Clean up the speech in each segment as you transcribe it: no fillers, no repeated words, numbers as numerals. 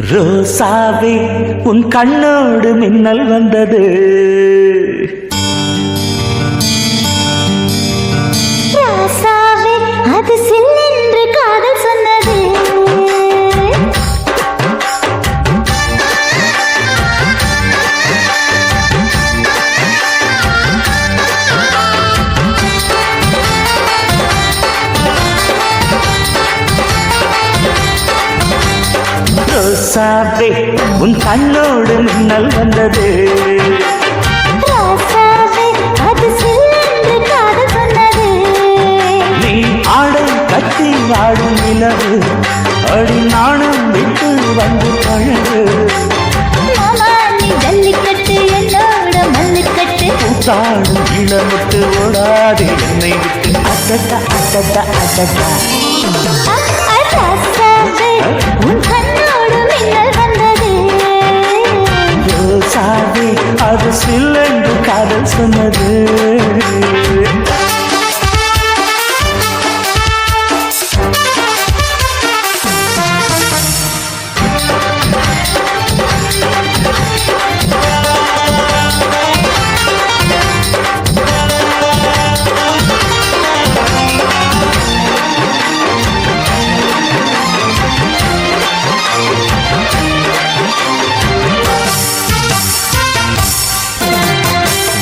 ரோசாவே உன் கண்ணோடு மின்னல் வந்தது. ரோசாவே அது சில்லென்று காதல் சொன்னது. ரோசாவே உன் கண்ணோடு மின்னல் வந்தது. ரோசாவே அது சில்லென்று காதல் சொன்னது. நீ ஆடை கட்டி ஆடும் நிலவு அடி நாணம் விட்டு வந்து பழகு. மாமா நீ ஜல்லிக்கட்டு என்னோட மல்லுக்கட்டு. கூத்தாடும் இளமுட்டு ஓடாது என்னை விட்டு. அடடா அடடா அடடா. ரோசாவே உன் கண்ணோடு மின்னல் வந்தது. ரோசாவே அது சில்லென்று காதல் சொன்னது.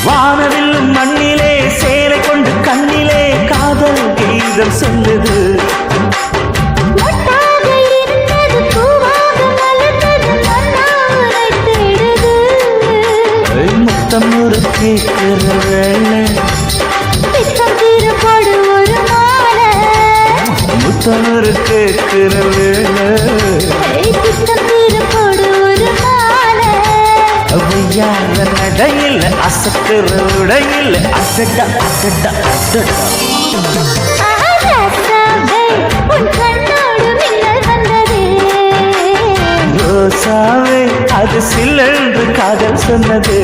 வானவில் மண்ணிலே சேலை கொண்டு கண்ணிலே காதல் கீதம் சொல்லுது. மொட்டாக இருந்தது பூவாக மலர்ந்தது மன்னாரை தேடுது. முத்தம் ஒரு கேட்கிற வேளை பித்தம் தீரப்படு ஒரு மாலை. முத்தம் ஒரு கேட்கிற வேளை பித்தம் தீரப்படு ஒரு மாலை. அவையான நடையில் அசக்கிற உடையில் அசட்டா அசட்டா அசட்டா. ரோசாவே உன் கண்ணோடு மின்னல் வந்தது. ரோசாவே அது சில்லென்று காதல் சொன்னது.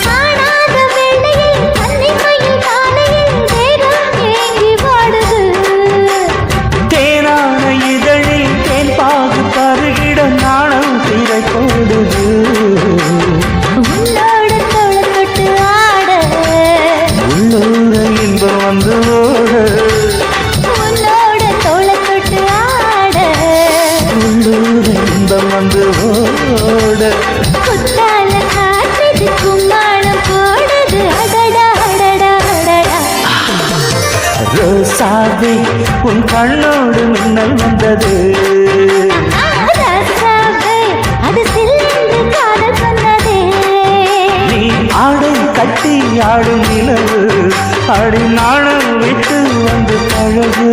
காணாத வேளையில் கன்னிமையில் காலையில் தேகம் ஏங்கி வாடுது. தேனான இதழில் தேன் பாகு பருகிட நாணம் திரை போடுது. உன்னோட தோளை தொட்டு ஆட. உள்ளூர இன்பம் வந்து ஓட. உன்னோட தோளை தொட்டு ஆட. உள்ளூர இன்பம் வந்து ஓட. குத்தால காற்றுது கும்மாளம் போடுது. அடடா அடடா அடடா. ரோசாவே உன் கண்ணோடு மின்னல் வந்தது. ரோசாவே அது சில்லென்று காதல் சொன்னது. நீ ஆடை கட்டி ஆடும் நிலவு அடி நாணம் விட்டு வந்து பழகு.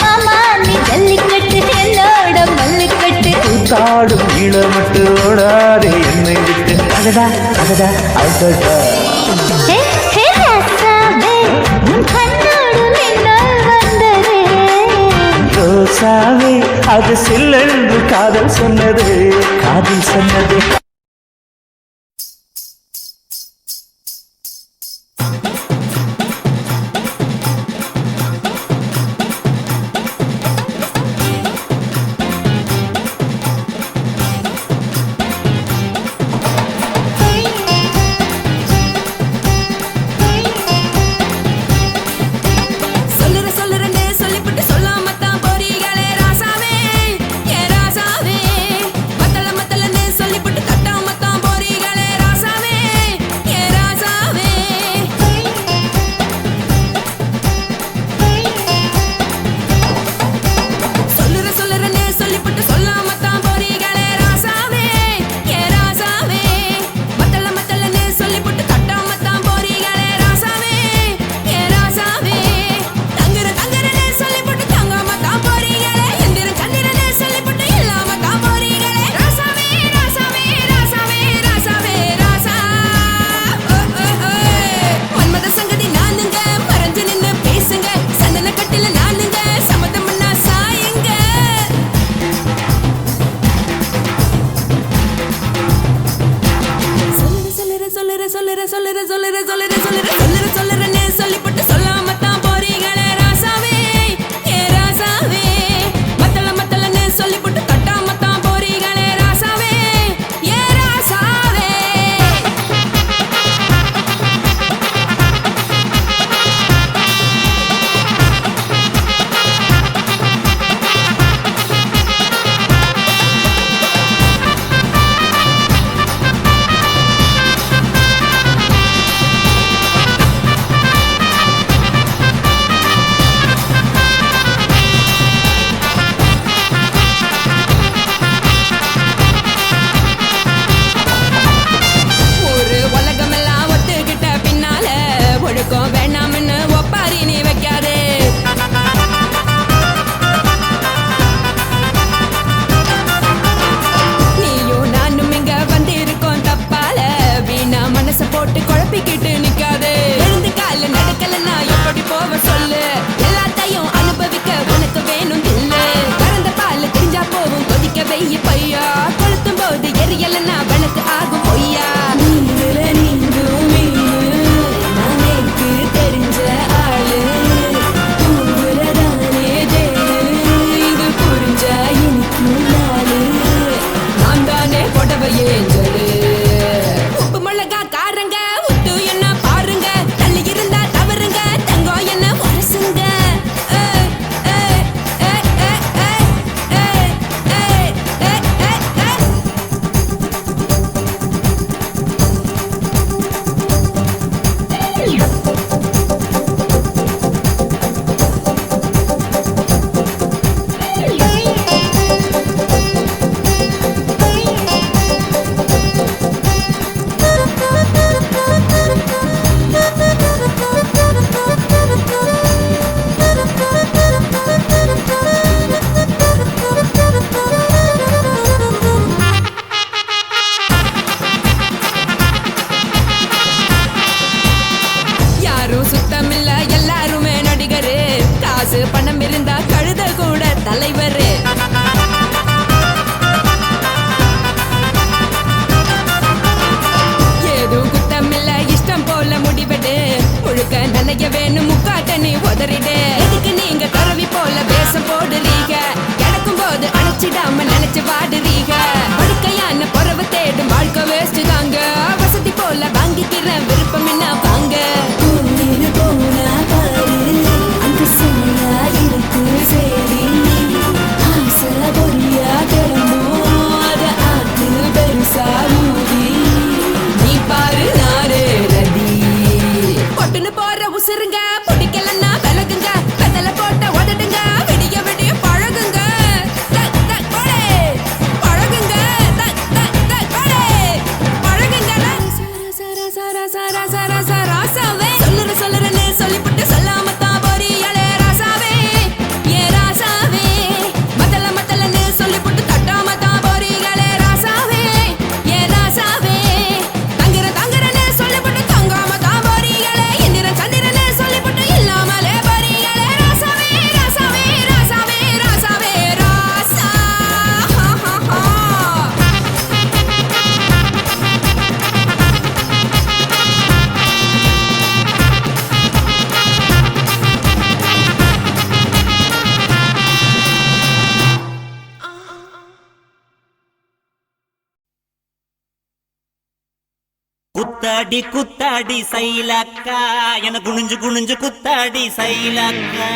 மாமா நீ ஜல்லிக்கட்டு என்னோட மல்லுக்கட்டு. கூத்தாடும் இளமட்டு ஓடாதே என்னை விட்டு. அடடா அடடா அடடா. ரோசாவே உன் கண்ணோடு மின்னல் வந்தது. ரோசாவே அது சில்லென்று காதல் சொன்னது காதல் சொன்னது. சொல்லுறேன்னு சொல்லிப்புட்டு சொல்லாமத்தான் போறீங்களே ராசாவே, ஏ ராசாவே. மத்தளன்னு சொல்லிப்புட்டு கட்ட சொல்லுறேன்னு சொல்லிப்பட்டு சொல்லாம தான் போறீங்களே ராசாவே ஏ ராசாவே மத்தலன்னு சொல்லிப்பட்டு தட்டாம தான் போறீங்களே ராசாவே ஏ ராசாவே வேணாம்னு ஒப்பாரி நீ வைக்காதே நீயும் நானும் இங்க வந்து இருக்கோம் தப்பால வீணா மனச போட்டு குழப்பிக்கிட்டு நிக்காதே எழுந்து கால நடக்கலன்னா எப்படி போவ சொல்லு எல்லாத்தையும் அனுபவிக்க உனக்கு வேணும் தில்லு கறந்த பால் தெரிஞ்சா போவும் கொதிக்க வெய்ய பையா கொளுத்தும் போது எரியலன்னா வழக்கு ஆகும் பொய்யா உப்பு மிளகா காரங்க உத்து என்ன பாருங்க தள்ளி இருந்தா தவறுங்க தங்கம் என்ன வரசுங்க சுத்தமில்ல எல்லாருமே நடிகரு காசு பணம் இருந்தா கழுத கூட தலைவரு ஏதும் குத்தமில்ல இஷ்டம் போல முடிவெடு முழுக்க நனைய வேணும் முக்காட்ட நீ உதறிடு எதுக்கு நீங்க கருவி போல வேஷம் போடுறீங்க கிடக்கும் போது அணைச்சிடாம நினைச்சு வாடுறீங்க படுக்கையான பொறவை தேடும் வாழ்க்கை வேஸ்ட் தாங்க வசதி போல வாங்கிக்கிற விருப்பம் என்ன வாங்க நீ பாரு நாரே ரதி பொட்டுன்னு போற உசுருங்க பிடிக்கலன்னா விலகுங்க கதல போட்ட உதடுங்க விடிய விடிய பழகுங்க பழகுங்க பழகுங்க ராசாவே சொல்லுறேன்னு சொல்லிப்பட்டு சொல்லாம தான் போறியாளே ராசாவே ஏ ராசாவே மத்தலன்னு சொல்லிப்பட்டு தட்டாம தான் போறீங்களே ராசாவே ஏ ராசாவே தங்குறேன்னு சொல்லிப்பட்டு தங்காம தான் போறீங்களே இந்திரன் சந்திரன்னு சொல்லிப்பட்டு இல்லாமலே போறீங்களே ராசாவே ராசாவே ராசாவே ராசாவே ராசா குத்தாடி குத்தாடி சைலக்கா என குனிஞ்சு குத்தாடி சைலக்கா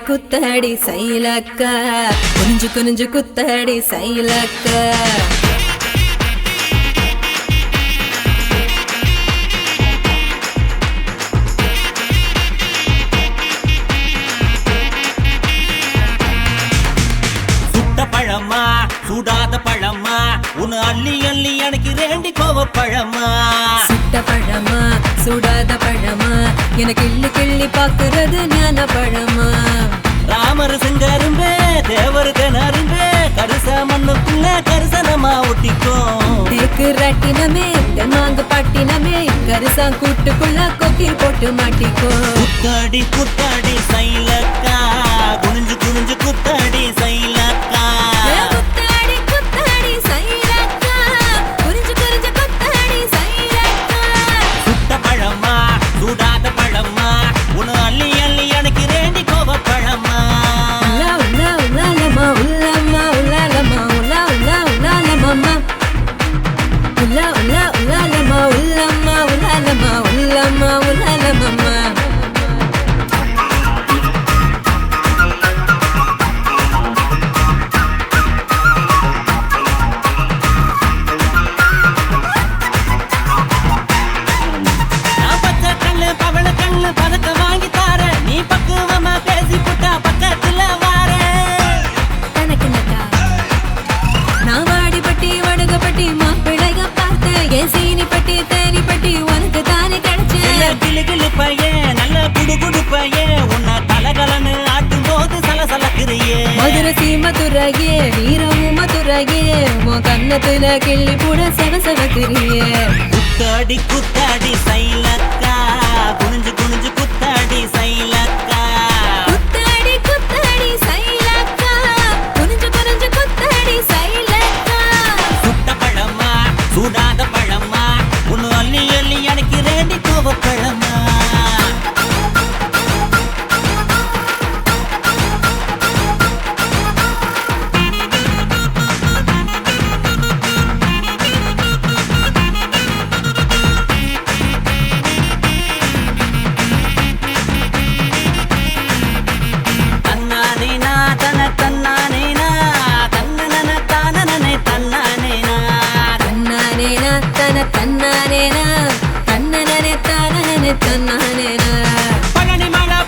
குத்தாடி சைலக்கா குனிஞ்சு குத்தாடி சைலக்கா பழமா சுடாத பழமா உன்னு அள்ளி அள்ளி எனக்கு ரெண்டி கோவ பழமா சுட்ட பழமா சுடாத பழமா எனக்கு கிள்ளி பாக்குறது ஞான பழமா ராமர் செங்கரும்பே தேவர் திணறும்பே கருசா மண்ணுக்குள்ள கரிசனமா ஒட்டிக்கும் தேக்கு ராட்டினமே தென்னாங்கு பாட்டினமே கரிசா கூட்டுக்குள்ள கொக்கி போட்டு மாட்டிக்கோ குத்தாடி குத்தாடி சைலக்கா குனிஞ்சு குத்தாடி சைலக்கா குத்தாடி சைலக்கா குனிஞ்சு குத்தாடி சைலக்கா பட்டி மாப்பிள்ளைய பார்த்தேன் என் சீனி பட்டி தேனி பட்டி உனக்கு தானே கிடைச்சேன் கிளு கிளு பையன் நல்ல குடு குடு பையன் உன்னை கலகலன்னு ஆட்டும் போது சலசலக்கிறியே மதுரை சீமதுரையே வீரமும் மதுரையே உன் கண்ணத்துல கிள்ளி கூட சவசவக்கிறியே குத்தாடி குத்தாடி சைலக்கா குனிஞ்சு குனிஞ்சு குத்தாடி சைலக்கா குத்தாடி குத்தாடி சைலக்கா குனிஞ்சு குனிஞ்சு குத்தாடி சைலக்கா சுட்ட பழமா சூடாத பழமா உன்னு அள்ளி அள்ளி எனக்கு ரேண்டி கோவ பழமா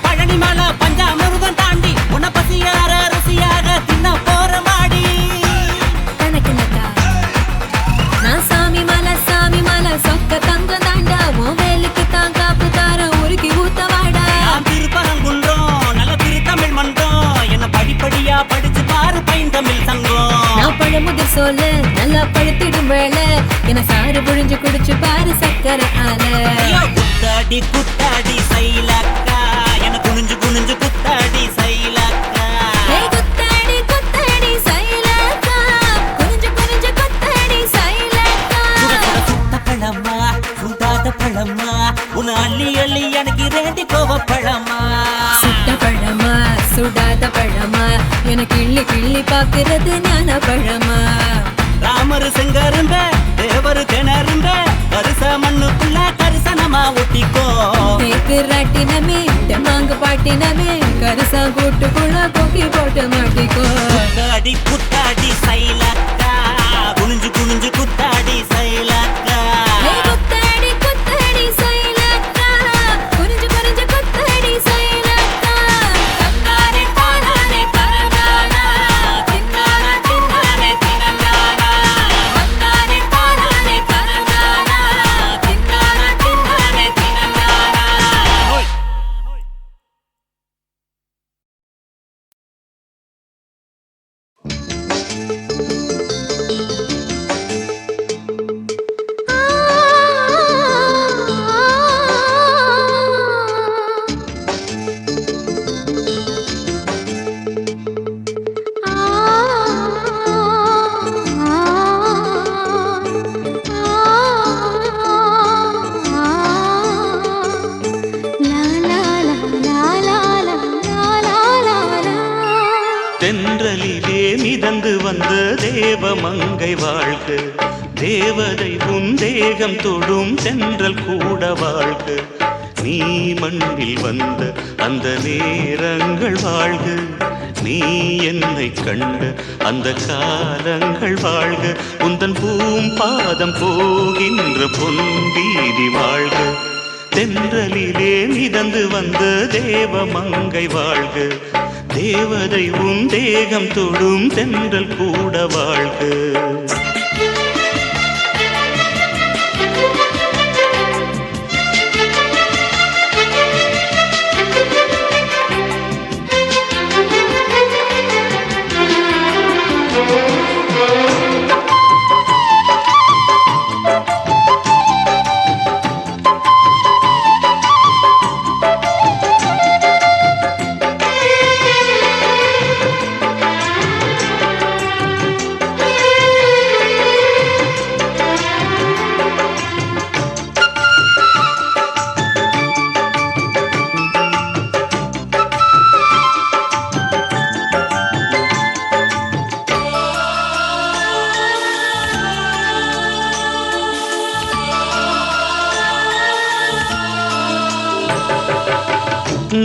பழனி மலை பஞ்சாமிருதம் தாண்டி உன்னை பசியார ருசியாக தின்ன போற மாடி நான் சாமி மலை சொக்க தங்க தாண்டா உன் வேலுக்கு தான் காப்பு தார உருக்கி ஊத்தவாடா நான் திருப்பரங்குன்றம் நல்ல திருத்தமிழ் மன்றம் என்ன படிப்படியா படிச்சு பாரு பைந்தமிழ் சங்கம் நான் பழமுதிர் சொல்ல நல்லா பழுத்திடும் வேலை என சாறு புழிஞ்சு குடிச்சு பாரு சக்கரை ஆல குத்தாடி குத்தாடி சைலக்கா என குனிஞ்சு குனிஞ்சு குத்தாடி சைலக்கா குத்தாடி குத்தாடி சைலக்கா குனிஞ்சு குனிஞ்சு குத்தாடி சைலக்கா சுட்ட பழமா சுடாத பழமா உன்னை அள்ளி அள்ளி எனக்கு ரேண்டி கோவ பழமா சுட்ட பழமா சுடாத பழமா எனக்கு கிள்ளி கிள்ளி பாக்குறது ஞான பழமா ராமர் செங்கருந்த தேவர் திணறுந்த கரிச மண்ணுக்குள்ள கரிசனமா ஒட்டிக்கோ தேக்கு ராட்டினமே மாங்கு பாட்டினமே கரிசா கூட்டுக்குள்ள கொக்கி போட்டு மாட்டிக்கோ குத்தாடி குத்தாடி சைலக்கா குனிஞ்சு குனிஞ்சு குத்தாடி சைலக்கா குத்தாடி குத்தாடி சைலக்கா குனிஞ்சு குனிஞ்சு குத்தாடி சைலக்கா தன்னானே தானானே பரதானா தின்னானா தின்னானே தினங்கானா வந்தானே தானானே பரதானா தின்னானா தின்னானே தினங்கானா தென்றலிலே மிதந்து வந்த தேவமங்கை வாழ்க தேவதை உன் தேகம் தொடும் தென்றல் கூட வாழ்க நீ மண்ணில் வந்த அந்த நேரங்கள் வாழ்க நீ என்னை கண்ட அந்த காலங்கள் வாழ்க உந்தன் பூம்பாதம் போகின்ற பொன்வீதி வாழ்க தென்றலிலே மிதந்து வந்த தேவமங்கை வாழ்க தேவதை உன் தேகம் தொடும் தென்றல் கூட வாழ்க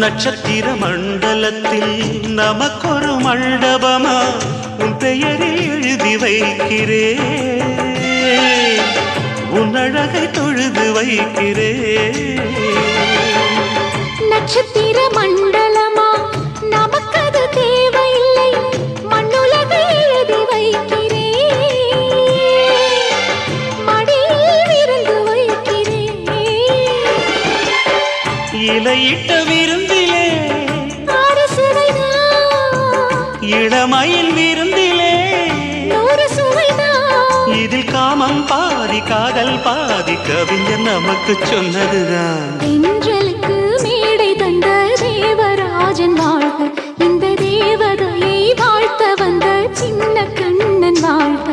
நட்சத்திர மண்டலத்தில் நமக்கொரு மண்டபமா உன் பெயரில் எழுதி வைக்கிறேன் உன் அழகை தொழுது வைக்கிறேன் நட்சத்திர மண்டலமா நமக்கது தேவையில்லை மண்ணுலகை எழுதி வைக்கிறேன் இதில் காமம் பாதி காதல் பாதி கவிஞர் நமக்கு சொன்னதுதான். தென்றலுக்கு மேடை தந்த தேவராஜன் வாழ்க, இந்த தேவதையை வாழ்த்த வந்த சின்ன கண்ணன் வாழ்க.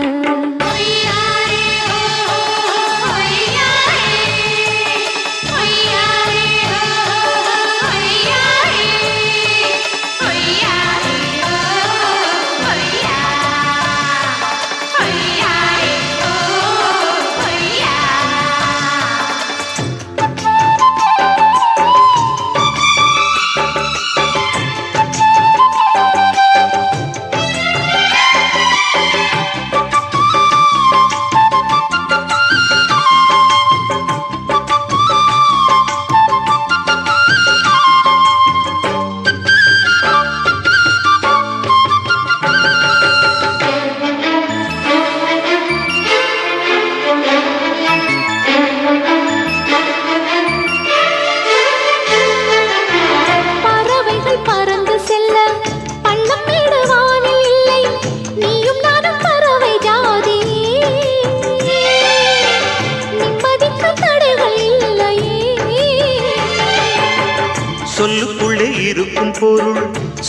சொல்லுக்குள்ளே இருக்கும் பொருள்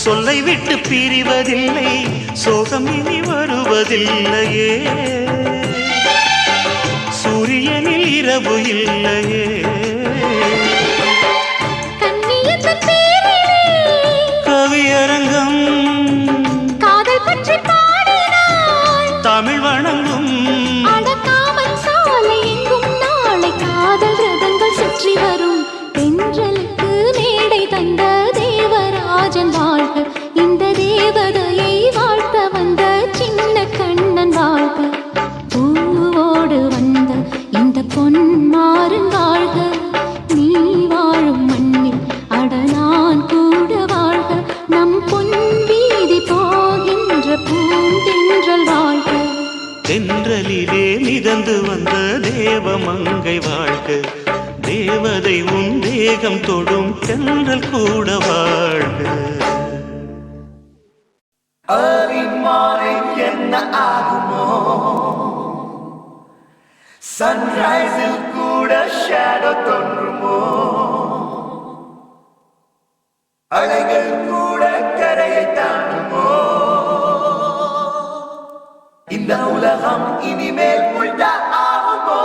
சொல்லை விட்டு பிரிவதில்லை, சோகம் இனி வருவதில்லையே. சூரியனில் இரவு இல்லையே. கவியரங்கம் காதல் பற்றி பாடினாள், தமிழ் வணங்கும் அடக்காமல் சாலை எங்கும் நாளை காதல் ரதங்கள் சுற்றி வரும். தென்றலுக்கு மேடை தந்த தேவராஜன் வாழ்க, இந்த தேவதையை வாழ்த்த வந்த சின்ன கண்ணன் வாழ்க. பூவோடு வந்த இந்த பொன்மாறன் வாழ்க, நீ வாழும் மண்ணில் அட நான் கூட வாழ்க. நம் பொன் வீதி போகின்ற பூந்தென்றல் வாழ்க. தென்றலிலே மிதந்து வந்த தேவமங்கை வாழ்க, தேவதை உன் தேகம் தொடும் தென்றல் கூட வாழ்க. Early morning என்ன ஆகுமோ, சன்ரைஸில் கூட ஷேடோ தோன்றுமோ, அலைகள் கூட கரையை தாண்டுமோ, இந்த உலகம் இனிமேல் உள்டா ஆகுமோ.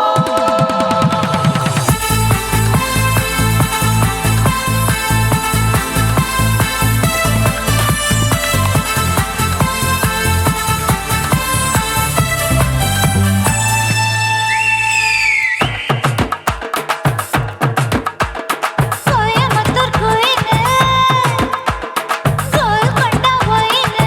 கோயம்புத்தூர் கோயில், கோல்கொண்டா கோயில்,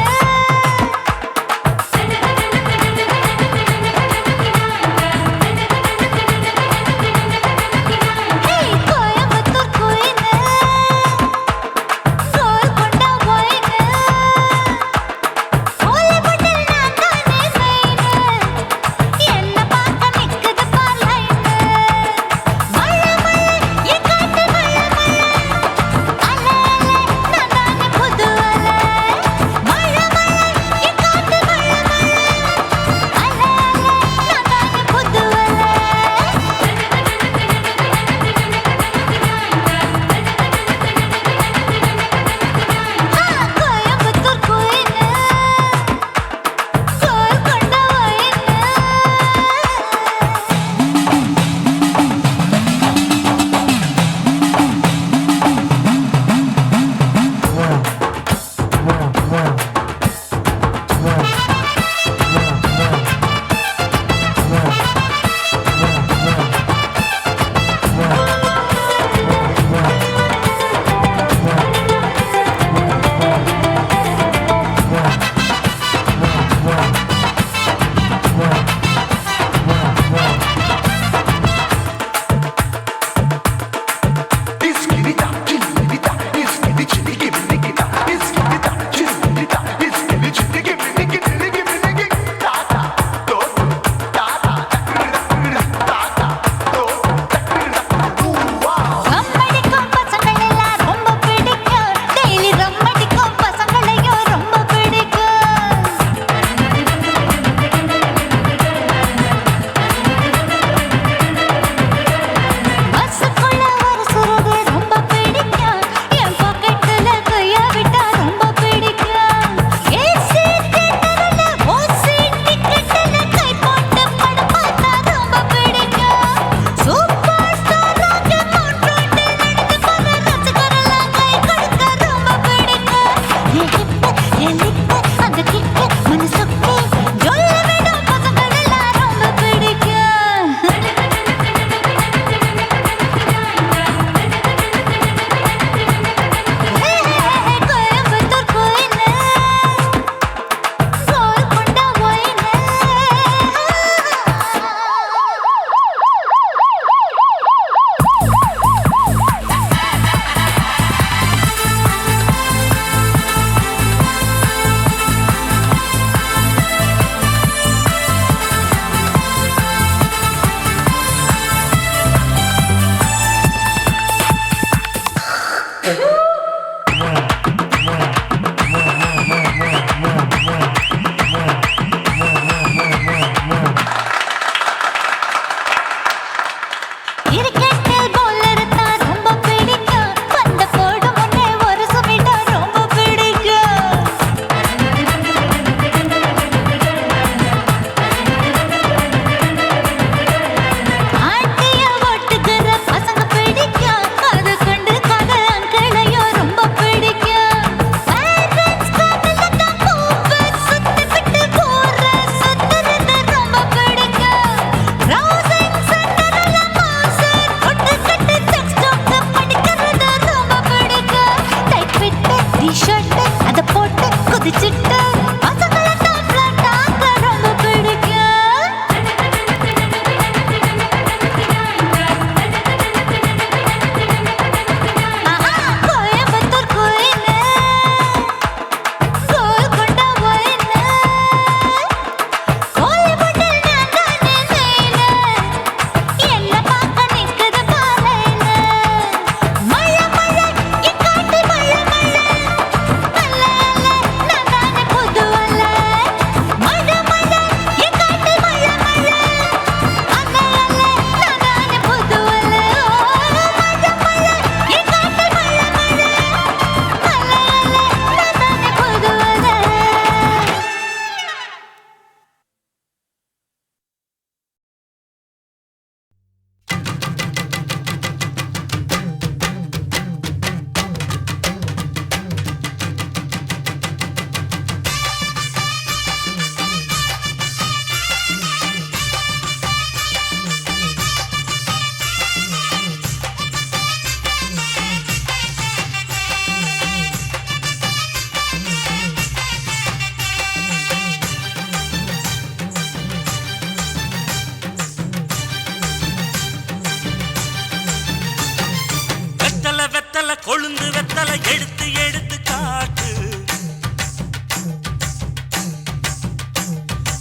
வெத்தல கொழுந்து வெத்தல எடுத்து எடுத்து காட்டு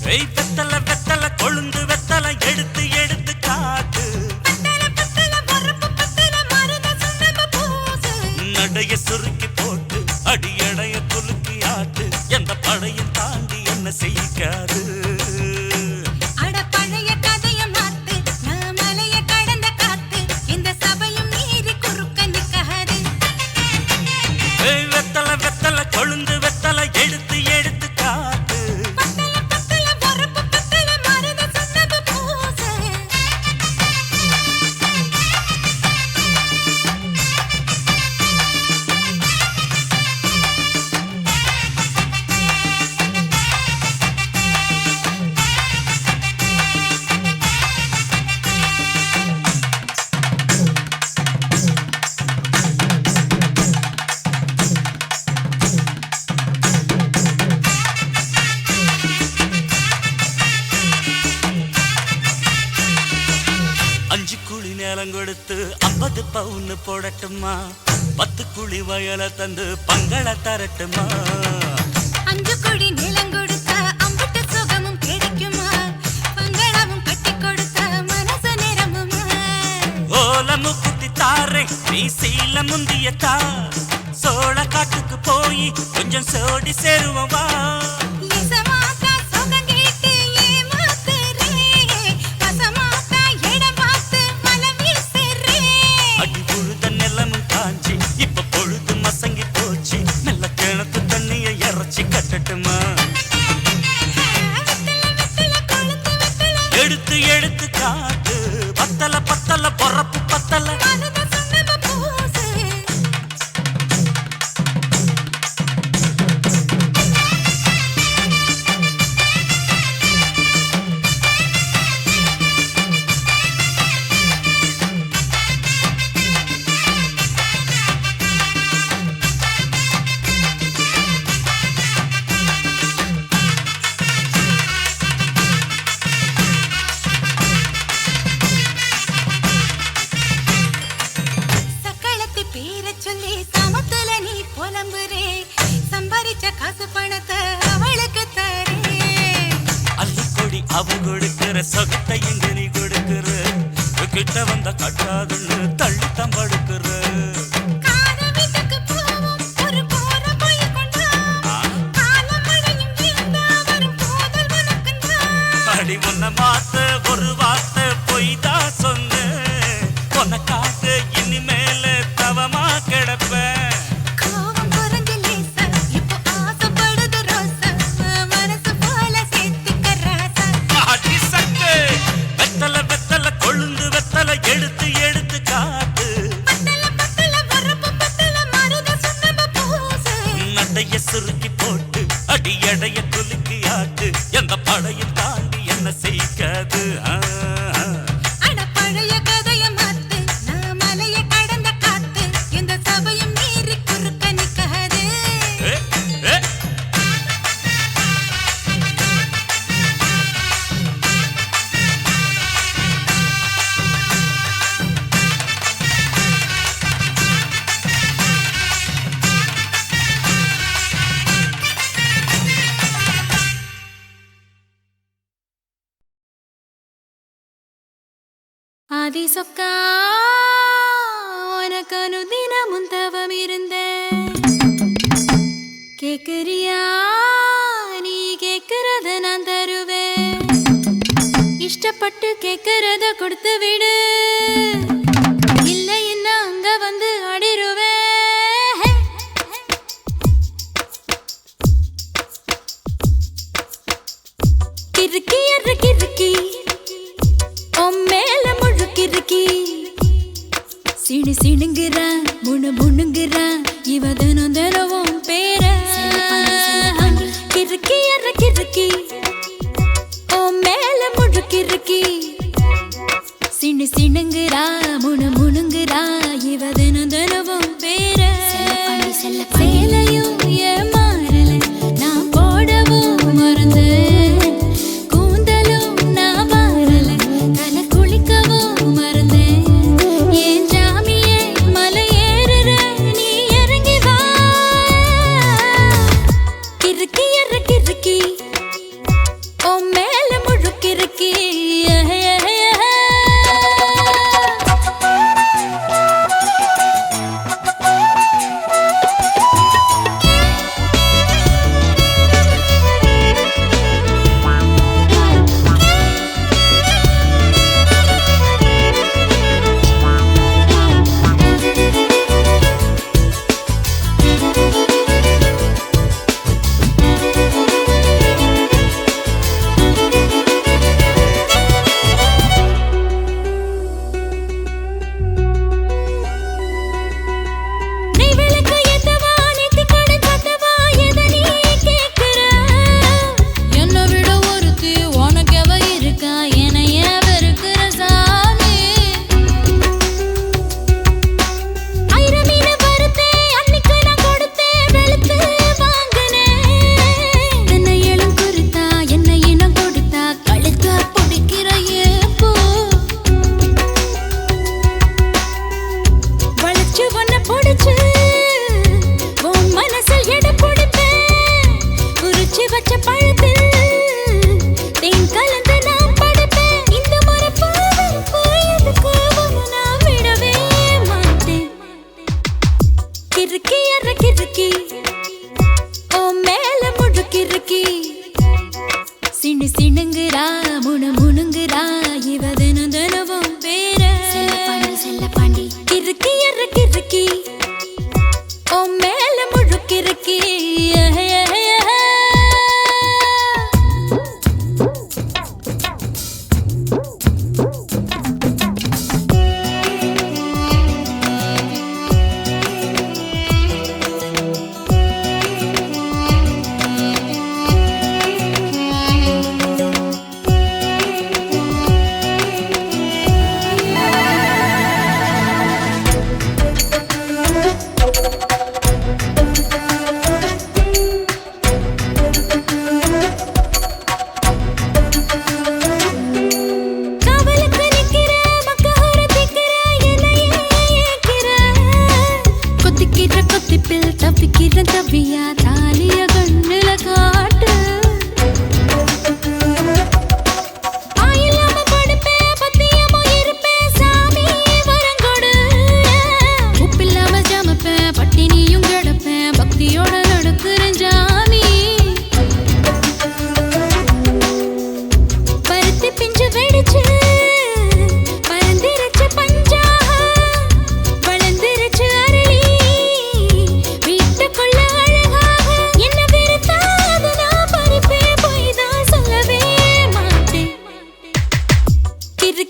வெத்தல வெத்தல கொழுந்து வெத்தல எடுத்து எடுத்து காட்டு நடைய சுருக்கி போட்டு அடியடைய குலுக்கி ஆட்டு எந்த படையும் தாண்டி என்ன செய்யாது வெத்தல வெத்தல கொழுந்து வெத்தல எடுத்து எடுத்து காட்டு கொடுத்து 50 பவுன் போடட்டுமா 10 குழி வயல தந்து பங்கள தரட்டுமா 5 குழி நிலம் கொடுத்த அம்புட்டு சுகமும் கிடைக்குமா பங்களமும் கட்டி கொடுத்த மனசு நிரம்புமா ஓல முக்குத்தி தாரே நீ சீல முந்திய தா சோழ காட்டுக்கு போய் கொஞ்சம் சோடி சேருவா எடுத்து எடுத்து காட்டு பத்தல பத்தல பொறப்பு பத்தல அவ கொடுக்கிற சொகத்தை இங்க நீ கொடுக்கிற கிட்ட வந்த கட்டாதுன்னு தள்ளி தம்படுக்கிற அடி உன்ன மாத்த ஒரு வார்த்தை பொய்தான் சொன்ன உன்னை காட்டு இனிமேல தவமா கிடப்ப எடுத்து எடுத்து காட்டு நடைய சுருக்கி போட்டு அடி எடைய குலுக்கி ஆட்டு எந்த படையும் தாண்டி என்ன செய்யாது பழைய கதைய மாத்து நான் மலைய கடந்த காத்து எந்த சபையும் மீறி குறுக்க நிக்காது ஆதி சொக்கா உனக்கு அனுதினமும் தவம் இருந்தேன் கேக்குறியா நீ கேக்குறத நான் தருவேன் இஷ்டப்பட்டு கேக்குறத கொடுத்து விடு இல்லை என்ன அங்க வந்து அடிருவேன் கிறுக்கி அற கிறுக்கி மேல முழுக்கிருக்கி சிடு சிடுங்குறா முணு முணுங்குறா இவ தினம் தினவும் பேர கிறுக்கி அற கிறுக்கி ஓ மேல முழுக்கிருக்கி சிடு சிடுங்குறா முணு முணுங்குறா இவ தினம் தினவும் பேர சேலையும் ஏன் மாறல நான் போடவும் மறந்து மறந்தேன் ஏன் ஜாமியே மலை ஏறுற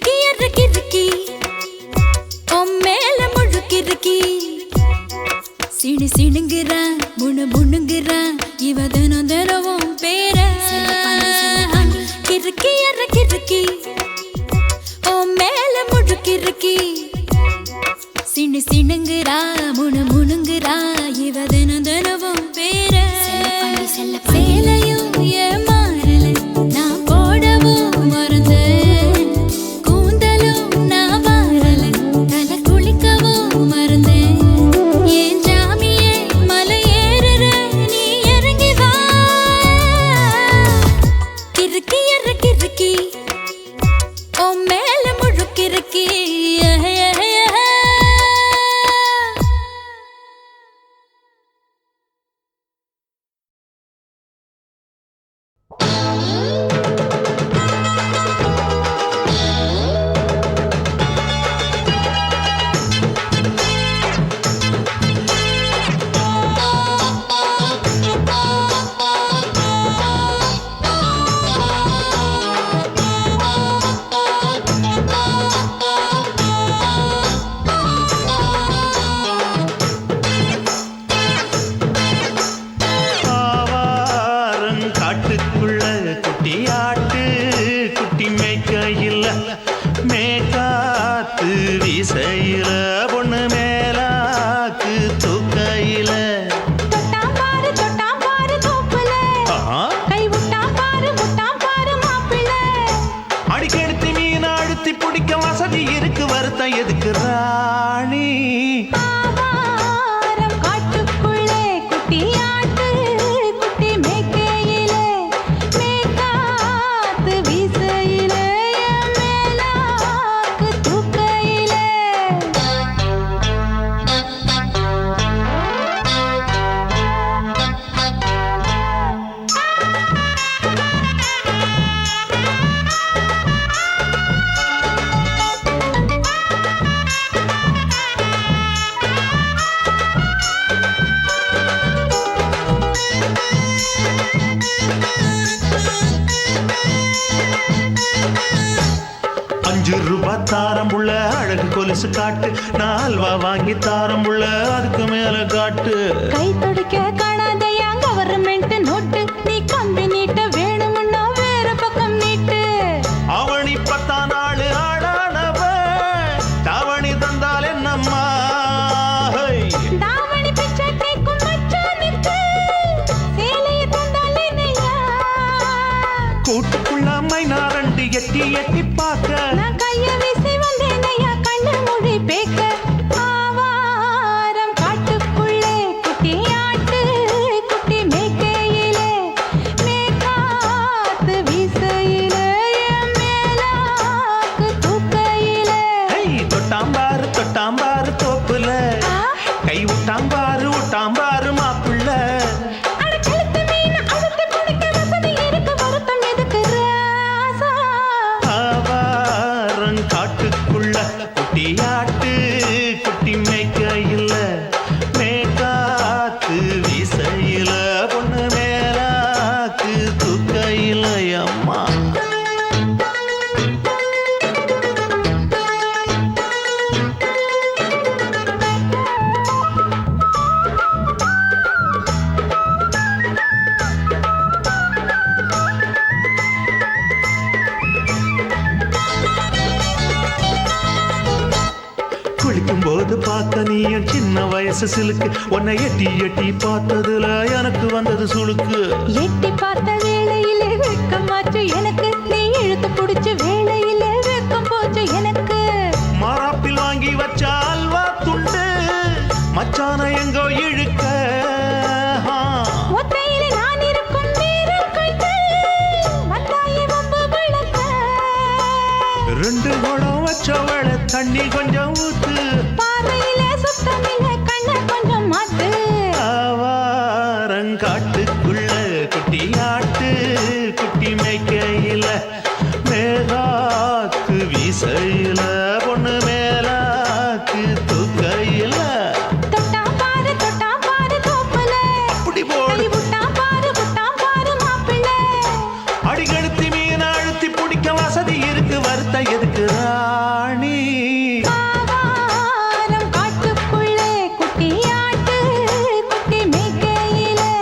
கிறுக்கி எற கிறுக்கி மேல முழுக்கிறுக்கி சிணு சிணுங்குறான் முணு முணுங்குறான் இவ தினம் தினமும் பேர கிறுக்கி எற கிறுக்கி மேல முழுக்கிறுக்கி சிணு சிணுங்குறா முணு முணுங்குறா இவ தினம் தினமும் பேர சேலையும் ஏமாறல நான் போடவும் மறந்தேன் கூந்தலும் நான் வாரல தலை குளிக்கவும் மறந்தேன் ஏன் ஜாமியே மலை ஏறுற நீ இறங்கி வா கிறுக்கி எற கிறுக்கி மேல முழுக்கிறுக்கி எதுக்கு ராணி காட்டுக்குள்ளே குட்டியாட்டு குட்டி மேய்க்கையில மேய்காத்து வீசையில மேலாக்கு தூக்கையில ₹5 தாரம் உள்ள அழகு கொலுசு காட்டு நான் அல்வா வாங்கி தாரம் உள்ள அதுக்கு மேல காட்டு கை துடிக்க காணாதையா கவர்மெண்ட் நோட்டு நீ கம்பி நீட்ட வேணும்னா வேற பக்கம் நீட்டு அவனி 10 நாள் ஆடானவ தாவணி தந்தால் என்னம்மா தாவணி பிச்சை கேக்கும் மச்சானுக்கு சேலைய தந்தால் என்னையா கூட்டுக்குள்ள மைனா ரெண்டு எட்டி எட்டி பார்க்க நான் கைய வீசி வந்தேனையா கண்ணு மொழி பேக்க ஆவாரம் காட்டுக்குள்ளே குட்டியாட்டு குட்டி மேய்க்கையிலே மேய்காத்து வீசையிலே மேலாக்கு தூக்கையிலே தொட்டாம்பாரு தோப்புல கை விட்டாம்பாரு மாப்பிள்ள அட கழுத்து மீன் அழுத்து குடிக்க வசதி இருக்கு வருத்தம் எதுக்கு ராசா ஆவாரம் காட்டுக்குள்ள குட்டியாட்டு குட்டி மேய்க்கையில மேய்காத்து வீசையில பொண்ணு மேலாக்கு தூக்கையில அம்மா குளிக்கும் போது பார்த்த நீயும் சின்ன வயசு சிலுக்கு உன்னை எட்டி எட்டி பார்த்ததுல எனக்கு வந்தது சுளுக்கு எட்டி பார்த்த வேளையிலே வெட்கமாச்சு எனக்கு நீ இழுத்து புடிச்ச வேளையிலே வெட்கம் போச்சு எனக்கு மாறாப்பில் வாங்கி வச்ச அல்வா துண்டு மச்சான எங்கோ இழுக்க ஒத்தையிலே நான் இருக்கும் நேரம் கண்டு வந்தாயே வம்பு விளக்க 2 குடம் வச்சவள தண்ணி கொஞ்சம் ஊத்து பார்வையிலே சுத்தமில்லை கண்ண கொஞ்சம் மாத்து ஆவாரங்காட்டுக்குள்ள குட்டியாட்டு குட்டி மேய்க்கையில மேலாக்கு வீசையில பொண்ணு மேலாக்கு தூக்கையில தொட்டாம் பாரு தோப்புல அப்படி போடு விட்டாம் பாரு மாப்பிள்ளை அடிக்கடுத்தி மீன் அழுத்தி பிடிக்க வசதி இருக்கு வருத்த எதுக்குறா ராணி ஆவாரம் காட்டுக்குள்ளே குட்டியாட்டு குட்டி மேய்க்கையிலே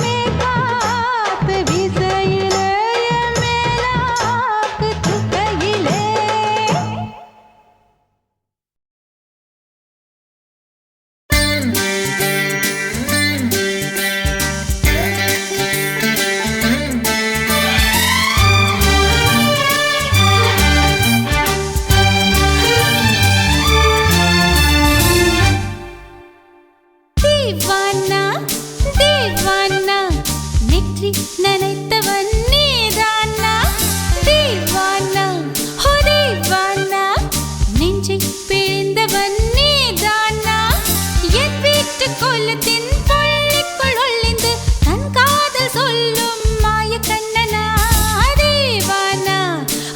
மேற்காத்து வீசையிலே என் மேலாக்கு தூக்கையிலே தீவானா தீவானா நெற்றி நனைத்தவன் நீதானா தீவானா ஹோ தீவானா நெஞ்சை பிழிந்தவன் நீதானா என் வீட்டு கோலத்தின் பள்ளிக்குள் ஒளிந்து தன் காதல் சொல்லும் மாய கண்ணனா தீவானா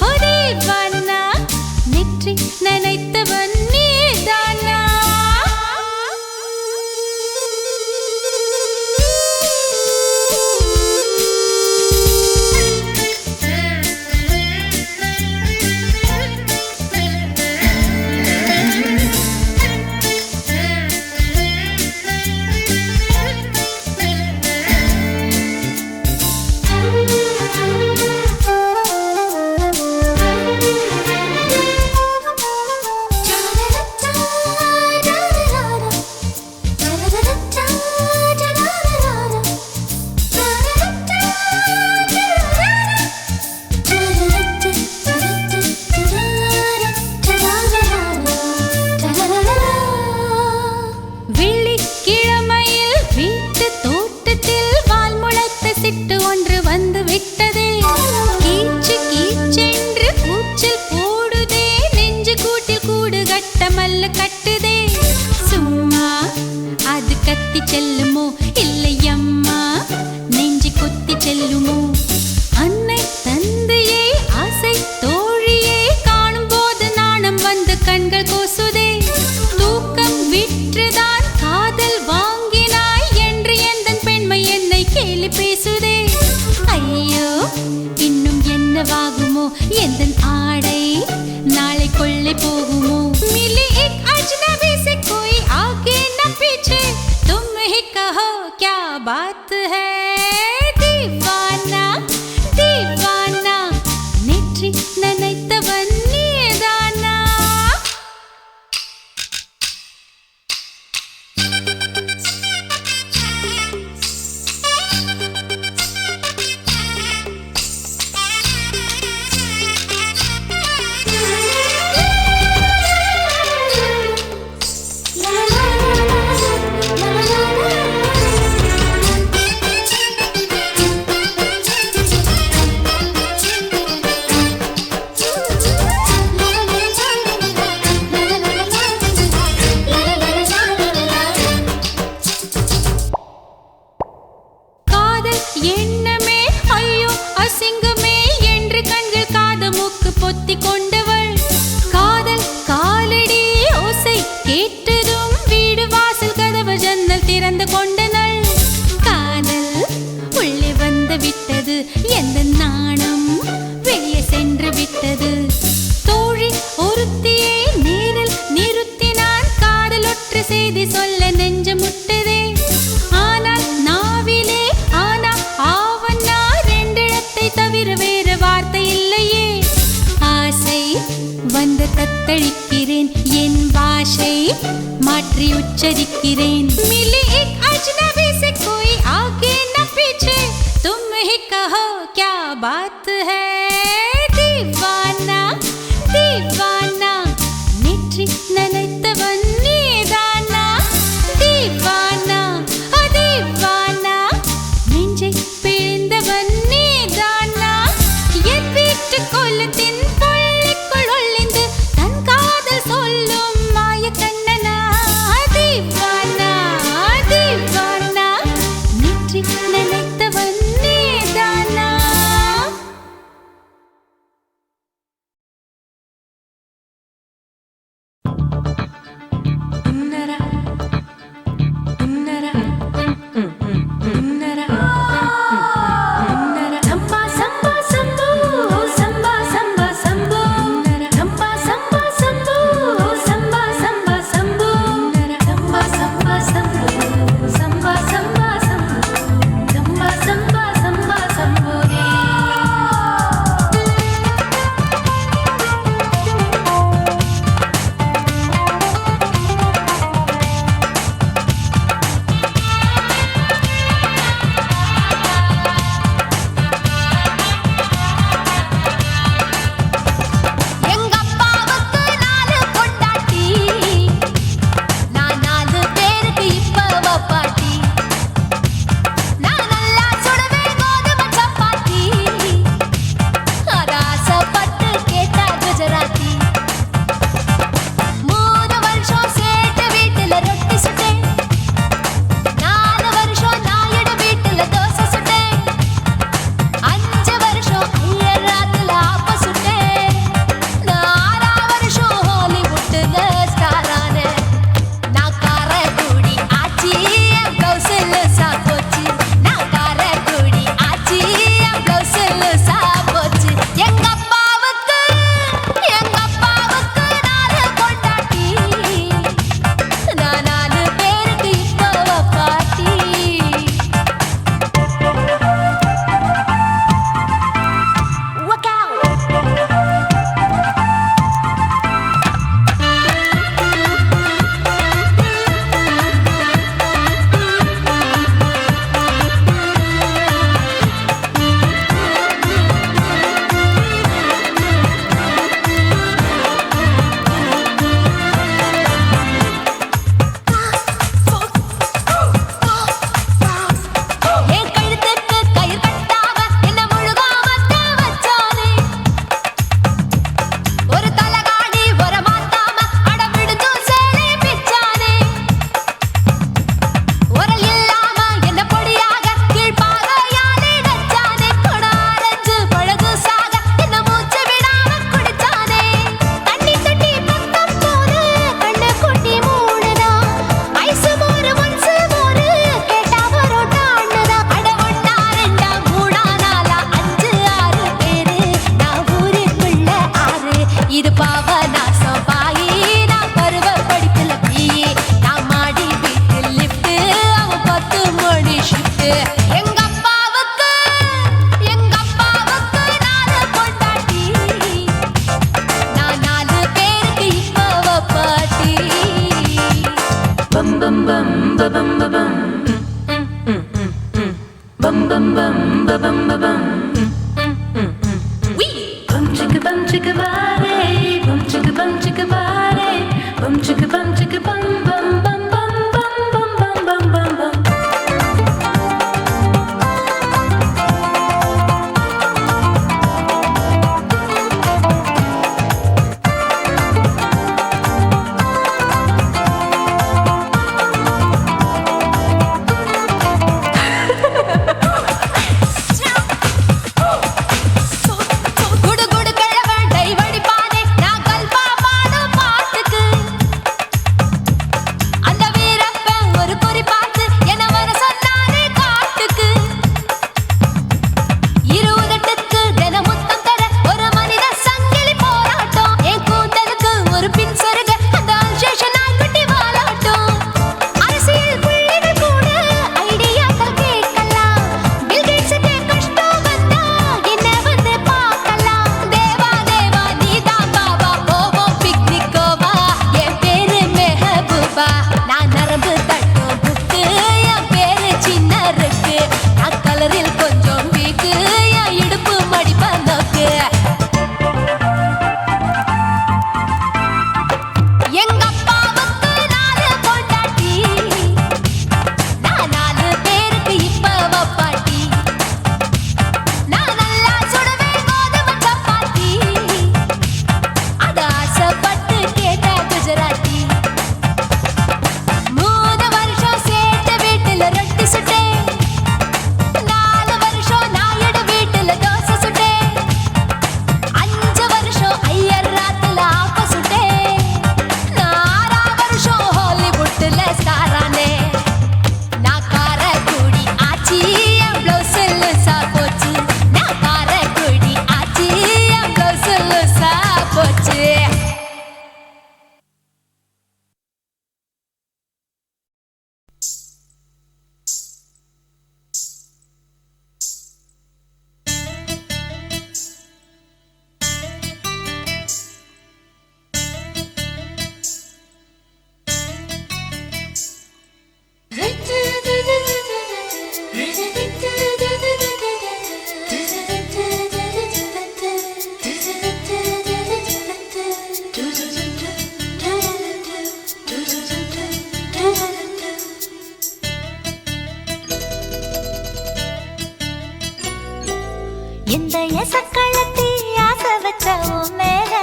ஹோ தீவானா நெற்றி நனைத்தவன் நீதானா வெள்ளிக்கிழமையில் வீட்டு தோட்டத்தில் வால் முளைத்த சிட்டு ஒன்று வந்து விட்டதே கீச்சு கீச்சென்று கூச்சல் போடுதே நெஞ்சு கூட்டில் கூடு கட்டமல்ல கட்டுதே சும்மா அது கத்தி செல்லுமோ இல்லையம்மா நெஞ்சு கொத்தி செல்லுமோ அன்னை தந்தையை ஆசை தோழியை காணும் போது நாணம் வந்து கண்கள் கூசுதே தூக்கம் விற்றுதான் காதல் வாங்கினாய் என்று எந்தன் பெண்மை என்னை கேலி பேசுதே ஐயோ இன்னும் என்னவாகுமோ எந்தன் ஆடை நாளை கொள்ளை போகுமோ मिली एक अजनबी से कोई आगे न पीछे तुम ही कहो क्या बात है दीवाना दीवाना नेற்றி நனைத்தவன் நீதானா காதல் எண்ணமே ஐயோ அசிங்கமே என்று கண்கள் காது மூக்கு பொத்தி கொண்டவள் காதல் காலடி ஓசை கேட்டதும் வீடு வாசல் கதவு ஜன்னல் திறந்து கொண்டனள் காதல் உள்ளே வந்து விட்டது எந்த நாணம் வெளியே சென்று விட்டது தோழி ஒருத்தியை நேரில் நிறுத்தினான் காதல் ஒற்று செய்தி சொல்ல நெஞ்சு முட்டதே ஆனால் நாவிலே ஆனா ஆவன்னா ரெண்டிடத்தை தவிர வேறு வார்த்தை இல்லையே ஆசை வந்து தத்தளிக்கிறேன் என் பாஷை மாற்றி உச்சரிக்கிறேன் मिली एक अजनबी से कोई आगे न पीछे तुम ही कहो क्या बात है दीवाना दीवाना नेற்றி நனைத்தவன் நீதானா दीवाना दीवाना நெஞ்சை பிழிந்தவன் நீதானா என் வீட்டு கோலத்தின் பள்ளிக்குள் ஒளிந்து தன் காதல் சொல்லும் மாய கண்ணனா दीवाना दीवाना நேற்றி நனைத்தவன் நீதானா இந்த எசக்களத்தி ஆசை வச்ச உன் மேல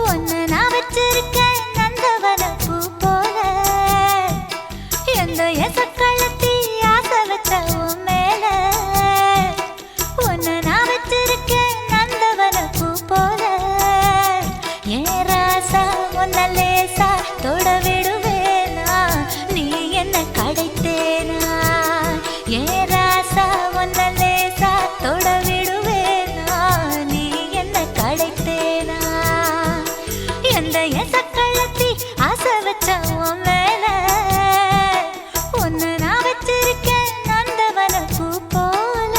ஒன்னு நான் வச்சிருக்கேன் நந்தவன பூ போல. இந்த எசக்களத்தி ஆசை வச்ச உன் மேல ஒன்னு நான் வச்சிருக்கேன் நந்தவன பூ போல. ஏன் ராசா உன்ன லேசா தொட விடுவேனா நீ என்ன கடைத்தேனா. ஏன் ராசா உன்ன லேசா தொட விடுவேனா நீ என்ன கடைத்தேனா. எந்த எசக்களத்தி ஆசை வச்ச உன் மேல ஒன்னு நான் வச்சிருக்கேன் நந்தவன பூ போல.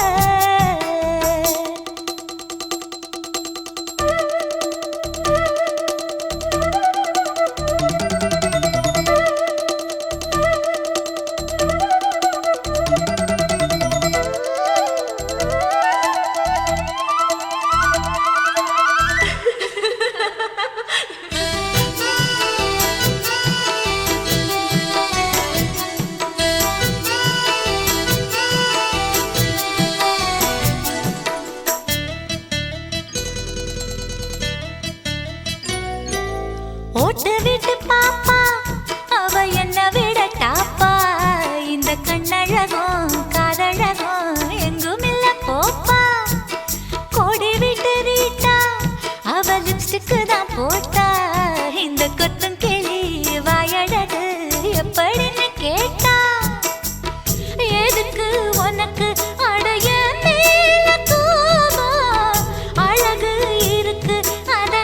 ஓட்டு விட்டு பாப்பா அவ என்ன விட டாப்பா. இந்த கண்ணழகும் காதழகும் எங்கும் இல்ல போப்பா. கோடி விட்டு ரீட்டா அவ லிப்ஸ்டிக்கு தான் போட்டா. இந்த கொத்தும் கிளி வாயழகு எப்படின்னு கேட்டா. எதுக்கு உனக்கு அடைய மேல கோபம் அழகு இருக்கு அத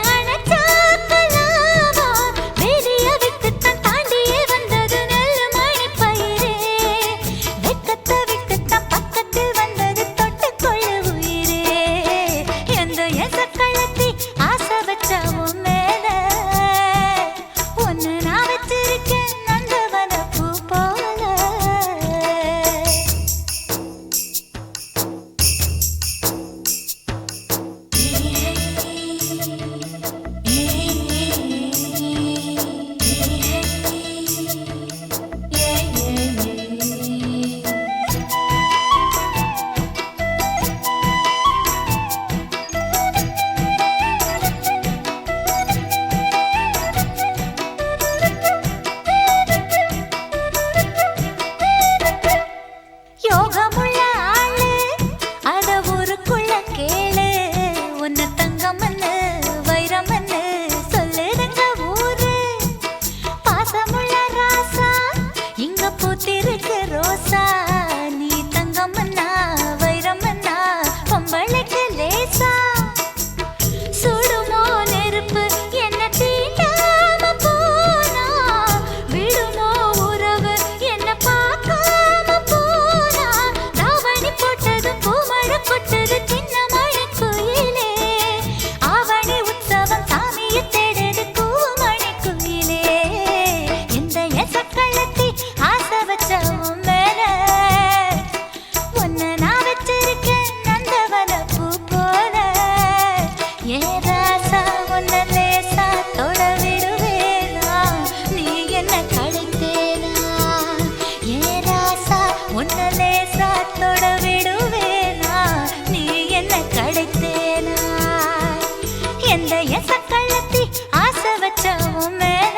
வச்ச உன் மேல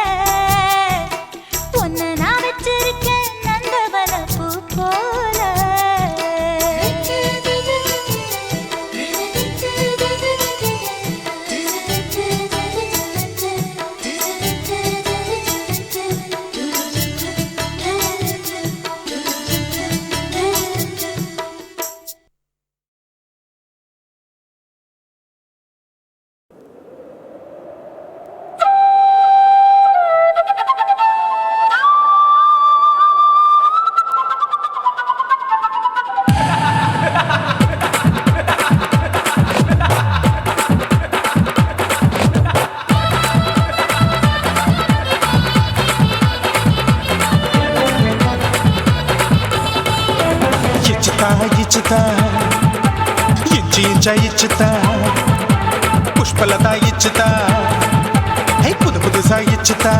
உன்னை நான் வச்சிருக்கேன் நந்தவன பூ போல. ఇచ్చుతా ఇంచి ఇంచ ఇచ్చుతా పుష్పలత ఇచ్చుతా புது புதுசா இச்சுதா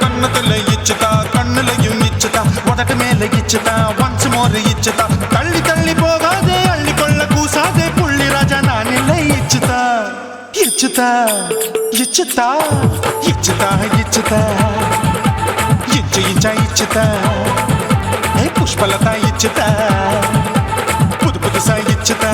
கண்ணத்துல இச்சுதா கண்ணுலையும் இச்சுதா உதட்டு மேல இச்சுதா ஒன்ஸ் மோர் இச்சுதா தள்ளி தள்ளி போகாதே அள்ளி கொள்ள கூசாதே புள்ளி ராஜா நான் இல்லை இச்சுதா இச்சுதா இச்சுதா இச்சுதா இச்சுதா இச்சு இஞ்சா இச்சுதா புஷ்பலதா இச்சுதா புது புதுசா இச்சுதா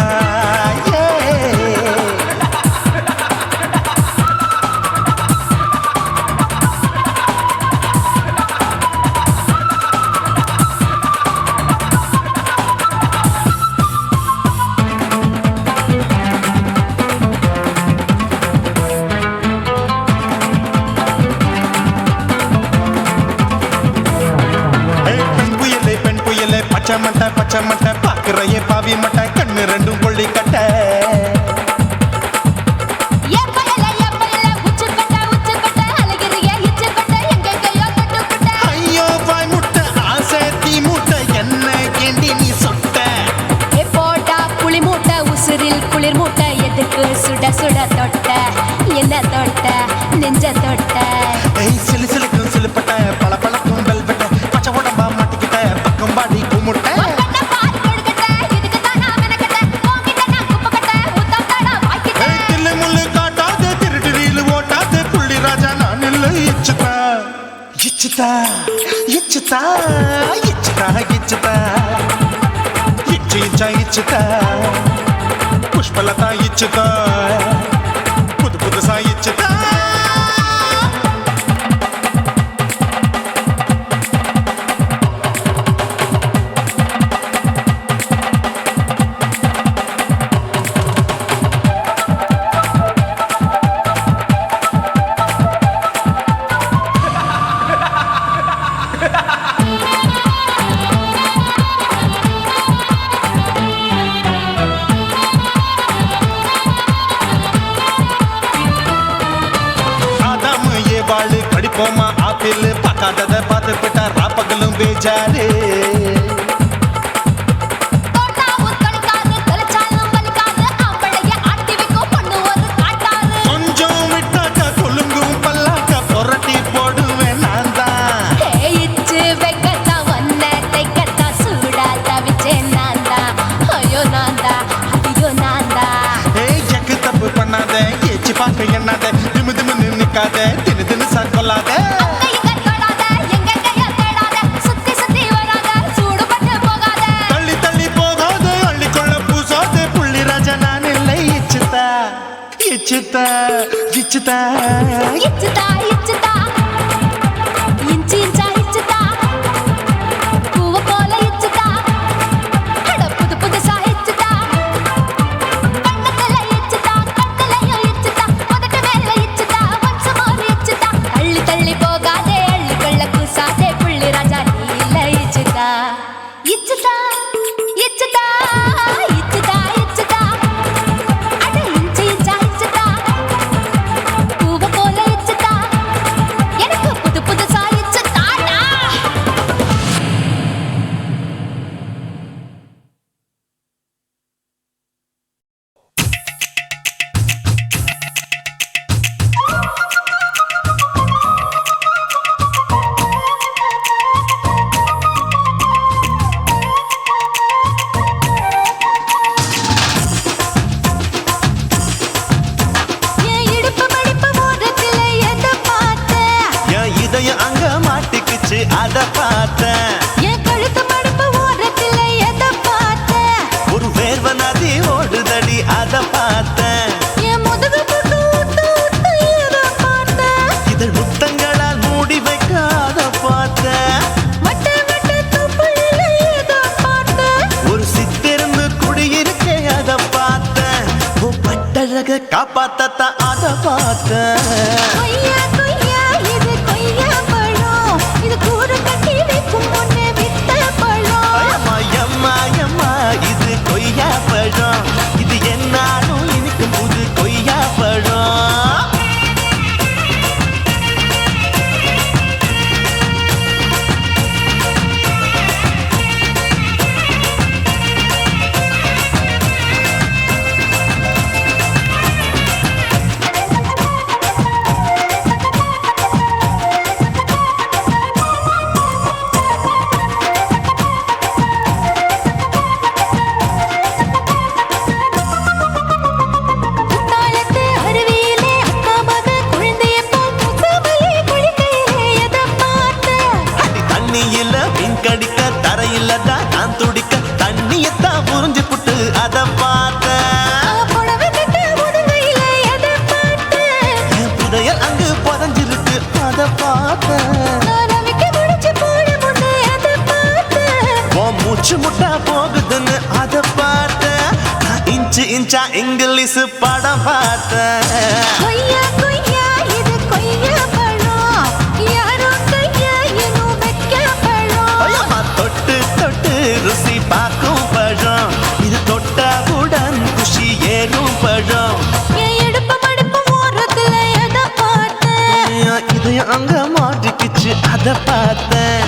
பச்சை மட்டை பாக்குறையே பாவி மட்டை கண்ணு ரெண்டும் கொள்ளி கட்ட ஐயோ வாய் முட்டை ஆசை தீ மூட்டை என்ன கேண்டி நீ சொட்ட போட்டா புளி மூட்டை உசுரில் குளிர் மூட்டை எதுக்கு சுட சுட தொட்ட என்ன தொட்ட நெஞ்ச தொட்ட சிலு சிலுக்கும் சிலுப்பட்ட பல பழக்கும் வெல்வெட்ட பச்சை உடம்பா மாட்டிக்கிட்ட பக்கம் பாடி குமுட்ட இச்சுதா இச்சுதா இச்சுதா இச்சுதா இச்சு இச்சா இச்சுதா புஷ்பலதா இச்சுதா புது புதுசா இச்சுதா கடிப்போமா ஆப்பிள் பார்க்காதத பார்த்து விட்டா ராப்பகலும் பேஜாரு கொஞ்சம் விட்டாக்க கொலுங்கும் பல்லாக்க புரட்டி போடுவேன் நான் தான் இச்சு வைக்கத்தான் வந்த தைக்கத்தான் சூடா தவிச்சேன் நான் தான் ஐயோ நான் தான் ஐயோ நான் தான் எக்கு தப்பு பண்ணாத ஏச்சி பார்க்க எண்ணாத திமு திமுன்னு நிக்காத தினு தினு சாக்கொள்ளாத தள்ளி தள்ளி போகாத அள்ளி கொள்ள பூசாத புள்ளி ராஜா நான் இல்லை இச்சுதா இச்சுதா இச்சுதா இச்சுதா இச்சுதா இஞ்சி இஞ்சா இச்சுதா பூவ போல இச்சுதா அட புது புதுசா இச்சுதா கண்ணத்துல இச்சுதா கண்ணுலயும் இச்சுதா உதட்டு மேல இச்சுதா ஒன்ஸ் மோர் இச்சுதா தள்ளி தள்ளி போகாதே அள்ளி கொள்ள கூசாதே புள்ளி ராஜா நீ இல்ல இச்சுதா இச்சுதா இச்சுதா இச்சுதா இச்சுதா அட இஞ்சி இஞ்சா இச்சுதா பூவ போல இச்சுதா கிச்சு அத பார்த்தேன். என் கழுத்து மடுப்பு ஓரத்துல எதை பார்த்தேன்? ஒரு வேர்வ நதி ஓடுதடி அத பார்த்தேன். என் முதுகு புட்டு ஊத்து ஊத்து எதை பார்த்தேன்? இதழ் முத்தங்களால் மூடி வைக்க அத பார்த்தேன். வட்ட வட்ட தொப்புளில எதை பார்த்தேன்? ஒரு சித்திருந்து குடியிருக்கே அத பார்த்தேன். உன் பட்டழக காப்பாத்தத்தான் அத பார்த்தேன். கொய்யா கொய்யா இது கொய்யா பழம், இது கூறு கட்டி வைக்கும் முன்னே வித்த பழம். அம்மா எம்மா எம்மா இது கொய்யா பழம். இது என்னாலும் இனிக்கும் புது கொய்யா பழம். குத்தாலத்து அருவியிலே அக்கா மக குழந்தைய போல் முகமலே குளிக்கையிலே எதை பார்த்தேன்? அடி தண்ணியில மீன் கடிக்க தரையில தான் நான் துடிக்க தண்ணியத்தான் புரிஞ்சு புட்டு அத பார்த்தேன். புடவை கட்ட முதுகையில எதை பார்த்தேன்? என் புதையல் அங்கு புதஞ்சிருக்கு அத பார்த்தேன். நான் அவிக்க முடிச்சு போட முன்னே எதை பார்த்தேன்? உன் மூச்சு முட்டா போகுதுன்னு அத பார்த்தேன். நான் இன்ச்சு இன்ச்சா இங்கிலீஷ் படம் பார்த்தேன். கொய்யா கொய்யா இது கொய்யா பழம், யாரோ கையா இன்னும் வைக்க பழம். ஐயம்மா தொட்டு தொட்டு ருசி பார்க்கும் பழம். இது தொட்டாவுடன் குஷி ஏறும் பழம். என் இடுப்பு மடுப்பு ஓரத்துல எதை பார்த்தேன்? என் இதயம் அங்க மாட்டிக்கிச்சு அத பார்த்தேன்.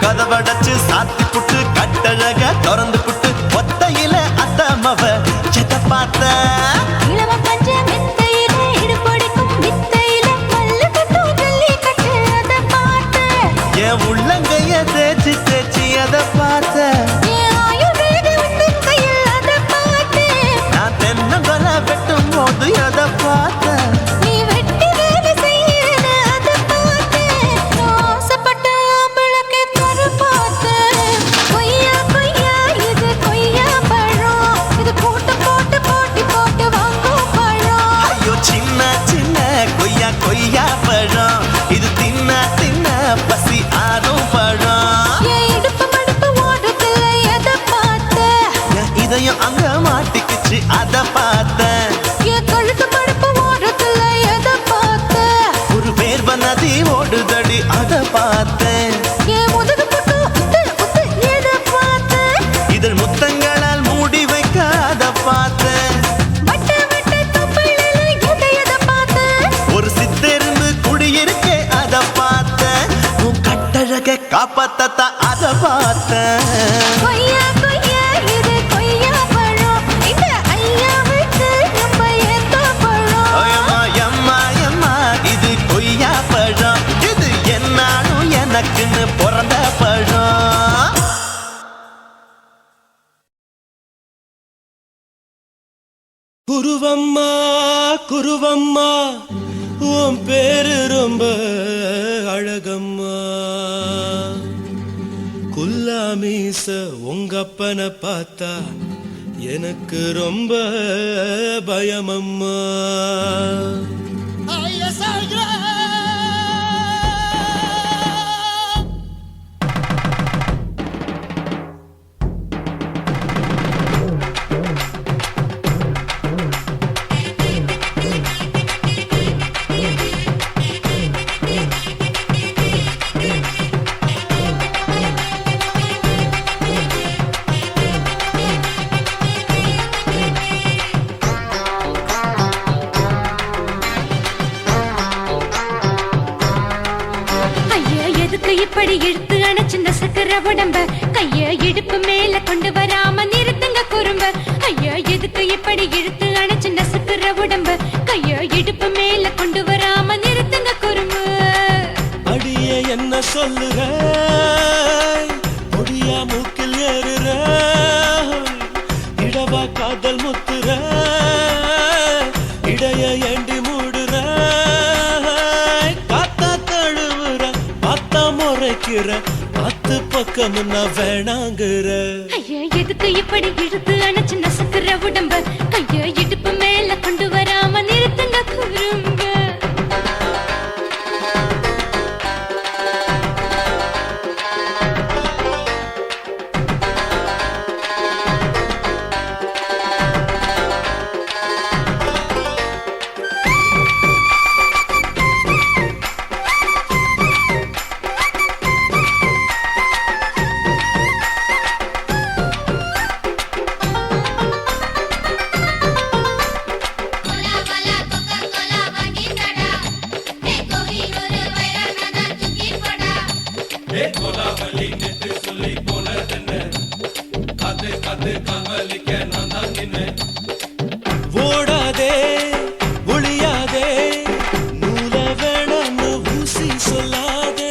கதவடைச்சு சாத்தி புட்டு கட்டழக திறந்து புட்டு ஒத்தையில அத்தமவ செத்த பார்த்த. இளவ பஞ்ச மெத்தையில இடுப்படிக்கும் வித்தையில மல்லு கட்டும் ஜல்லி கட்டு அதை பார்த்தேன். என் உள்ளங்கைய தேய்ச்சி தேய்ச்சி அத பார்த்த. என் ஆயுர்வேத உந்தன் கையில் அதை பார்த்தேன். நான் தென்னங்கொலை வெட்டும் போது அத பார்த்த. நீ வெட்டி வேலை செய்யறத அதை பார்த்தேன். நான் ஆசைப்பட்ட ஆம்பளுக்கு தர பார்த்தேன். கொய்யா கொய்யா இது கொய்யா பழம், இது கூட்டு போட்டு போட்டி போட்டு வாங்கும் பழம். ஐயோ சின்ன சின்ன கொய்யா கொய்யா பழம். இது தின்ன தின்ன பசி ஆறும் பழம். என் இடுப்பு மடுப்பு ஓரத்துல எதை பார்த்தேன்? என் இதயம் அங்க மாட்டிக்கிச்சு அத பார்த்தேன். என் கழுத்து மடுப்பு ஓரத்துல எதை பார்த்தேன்? ஒரு வேர்வ நதி ஓடுதடி அத பார்த்தேன். என் முதுகு புட்டு உத்து உத்து எதை பார்த்தேன்? இதழ் முத்தங்களால் மூடி வைக்க அத பார்த்தேன். வட்ட வட்ட தொப்புளில எதை பார்த்தேன்? ஒரு சித்திருந்து குடியிருக்கே அத பார்த்தேன். உன் கட்டழக காப்பாத்தத்தான் அத பார்த்தேன். கொய்யா கொய்யா இது கொய்யா பழம், இந்த ஐயாவுக்கு ரொம்ப ஏத்த பழம். ஐயம்மா எம்மா எம்மா இது கொய்யா பழம். இது என்னாலும் எனக்குன்னு பிறந்த பழம். குருவம்மா குருவம்மா உன் பேரு ரொம்ப அழகம்மா. குல்லாமீச உங்க அப்பனை பார்த்தா எனக்கு ரொம்ப பயமம்மா. எதுக்கு இப்படி இழுத்து அணைச்சு நசுக்கிற உடம்ப கைய இடுப்பு மேல கொண்டு வராம நிறுத்துங்க குறும்ப ஐயா எதுக்கு இப்படி இழுத்து அணைச்சு நசுக்கிற உடம்ப கைய இடுப்பு மேல கொண்டு வராம நிறுத்துங்க குறும்பு அடியே என்ன சொல்லுற முடியா மூக்கில் ஏறுற இடவா காதல் முத்துற இடைய ஏண்டி மூடுற காத்தா தழுவுற பார்த்தா முறைக்கிற பத்து பக்கம் நான் வேணாங்குற ஐயா எதுக்கு இப்படி இழுத்து அணைச்சு நசுக்கிற உடம்ப கைய இடுப்பு மேல கொண்டு வராம நிறுத்துங்க குறும்ப ஓடாதே ஒளியாதே நூல வேணான்னு ஊசி சொல்லாதே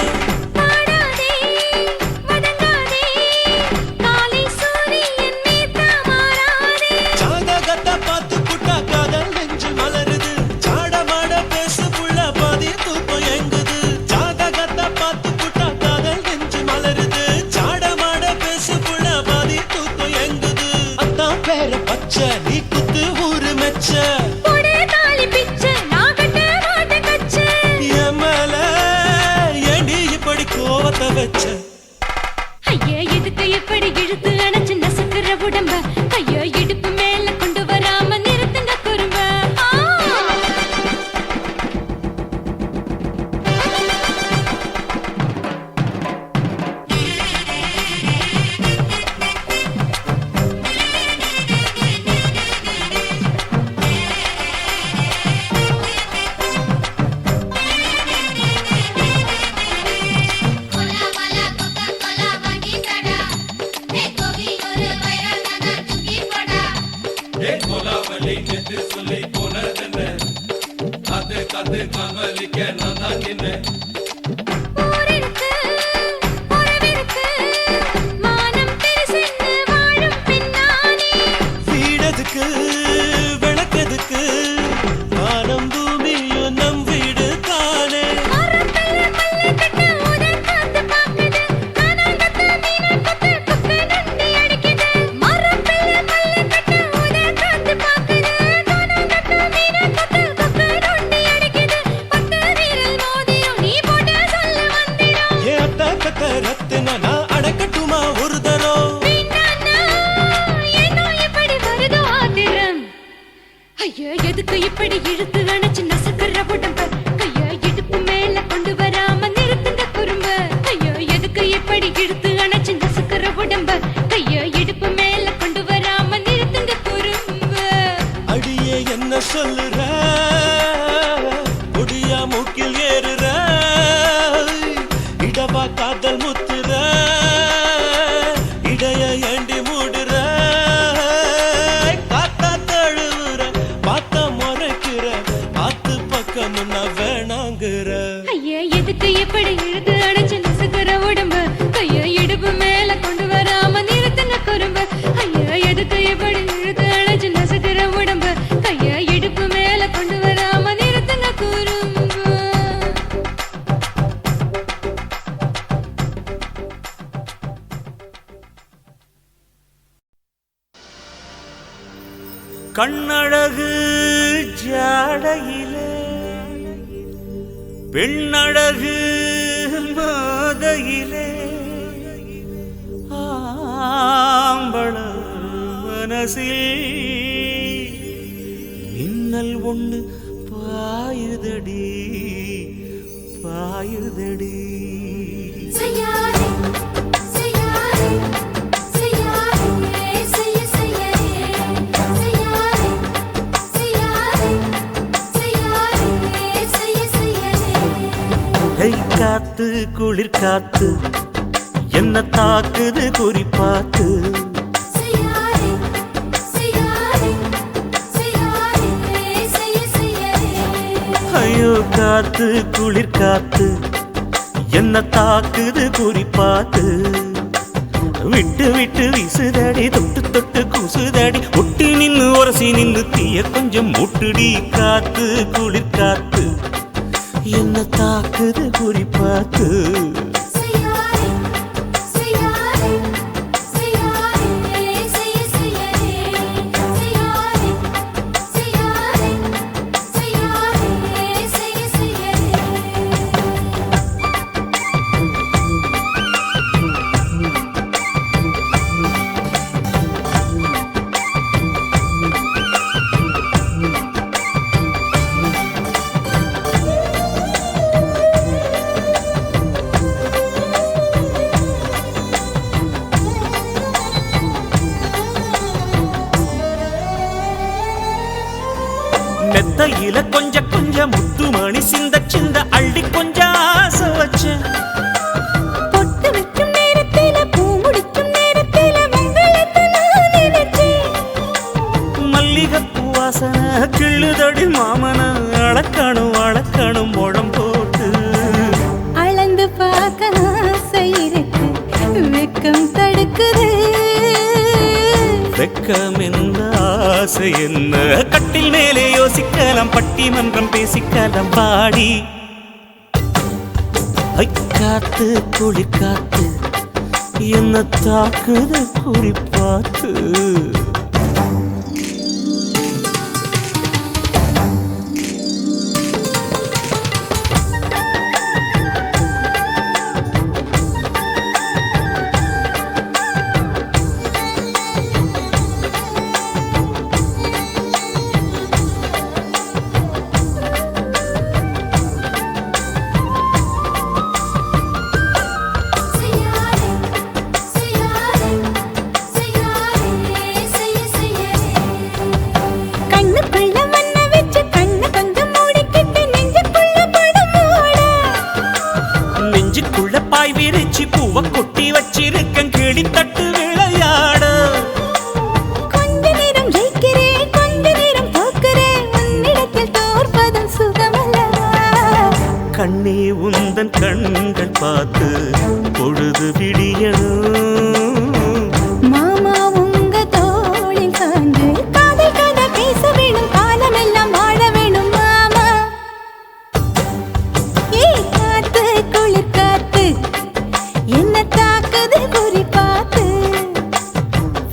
பாடாதே வதங்காதே காலை சூரியன் மீதா மாறாதே ஜாதகத்தை பார்த்து புட்டா காதல் நெஞ்சு மலருது சாடமாட பேசு புள்ள பாதி தூக்கம் எங்குது ஜாதகத்தை பார்த்து புட்டா காதல் நெஞ்சு மலருது சாடமாட பேசு புள்ள பாதி தூக்கம் எங்குது அத்தான் பேர பச்சை நீ குத்து ஊரு மெச்ச போடே தாலி பிச்சை நான் கட்ட மாட்ட கச்சை என் மேல ஏண்டி இப்படி கோவத்தை வச்ச ஐயா எதுக்கு இப்படி இழுத்து அணைச்சு நசுக்கிற உடம்ப கைய இடுப்பு மேல கொண்டு வராம நிறுத்துங்க குறும்ப ஊரிருக்கு உறவிருக்கு மானம் பெருசென்று வாழும் பின்னானே வீடதுக்கு விளக்கதுக்கு வானம் பூமியும் நம் வீடு தானே மரத்துல மல்லு கட்டு உதன் காத்து பாக்குது கானாங்கத்து மீன கொத்து குக்கு நண்டி அடிக்குது மரத்துல மல்லு கட்டு உதன் காத்து பாக்குது கானாங்கத்து மீன கொத்து குக்கு நண்டி அடிக்குது பத்து வீரல் மோதிரம் நீ போட்டு சொல்ல வந்திரும் ஏத்த கத்த ரத்தின நான் அடக்கட்டுமா ஒரு தரம் வீணானா ஏனோ இப்படி வருதோ ஆத்திரம் ஐயா எதுக்கு இப்படி இழுத்து அணைச்சு நசுக்கிற உடம்ப கைய இடுப்பு மேல கொண்டு வராம நிறுத்துங்க குறும்ப ஐயா எதுக்கு இப்படி இழுத்து அணைச்சு நசுக்கிற உடம்ப கைய இடுப்பு மேல கொண்டு வராம நிறுத்துங்க குறும்ப அடியே என்ன சொல்லுற முடியா மூக்கில் ஏறுற இடவா காதல் முத்துற இடைய ஏண்டி மூடுற காத்தா தழுவுற பார்த்த முறைக்கிற ஆத்து பக்கம் நான் வேணாங்குற ஐயா எதுக்கு இப்படி இழுத்து அணைச்சு நசுக்கிற உடம்ப கைய இடுப்பு மேல கொண்டு வராம நிறுத்துங்க குறும்ப ஐயா எதுக்கு இப்படி இழுத்து அணைச்சு நசுக்கிற உடம்ப கைய இடுப்பு மேல கொண்டு வராம நிறுத்துங்க குறும்ப கண்ணழகு ஜாடையிலே பெண்ணழகு மாதையிலே ஆம்பள மனசில் மின்னல் ஒண்ணு பாயுதடி பாயுதடி செய்யாதே செய்யாதே செய்யாதே செய்ய செய்யாதே செய்யாதே செய்யாதே செய்யாதே செய்ய செய்யாதே Hey காத்து குளிர் காத்து என்ன தாக்குது குறி பார்த்து ஐயோ காத்து குளிர் காத்து என்ன தாக்குது குறி பார்த்து விட்டு விட்டு வீசுதடி தொட்டு தொட்டு கூசுதடி ஒட்டி நின்னு உரசி நின்னு தீய கொஞ்சம் முட்டுடி காத்து குளிர் காத்து என்ன தாக்குது குறி பார்த்து மெத்தையில கொஞ்சம் கொஞ்சம் முத்துமணி சிந்த சிந்த அள்ளி கொஞ்சம் ஆசை வச்சேன் பொட்டு வைக்கும் நேரத்தில பூ முடிக்கும் நேரத்தில மங்களத்தை நான் நினைச்சேன் மல்லிகைப்பூ வாசனை கிள்ளுதடி மாமன அளக்கணும் அளக்கணும் முழம் போட்டு அளந்து பார்க்க ஆசை இருக்கு வெக்கம் தடுக்குது வெக்கம் என்ன ஆசை என்ன கட்டில் மேலே யோசிக்கலாம் பட்டிமன்றம் பேசிக்கலாம் பாடி காத்து குளிர் காத்து என்ன தாக்குது குறி பார்த்து விரிச்சி பூவ கொட்டி வச்சிருக்கேன் கிளி தட்டு விளையாட கொஞ்ச நேரம் ஜெயிக்கிறேன் கொஞ்ச நேரம் தோக்கிறேன் உன்னிடத்தில் தோற்பதும் சுகமல்லவா கண்ணே உந்தன் கண்கள் பார்த்து பொழுது விடியணும் மாமா உங்க தோளில் சாய்ந்து காதல் கதை பேச வேணும் காலமெல்லாம் வாழ வேணும் மாமா காத்து குளிர் காத்து என்ன தாக்குது குறி பார்த்து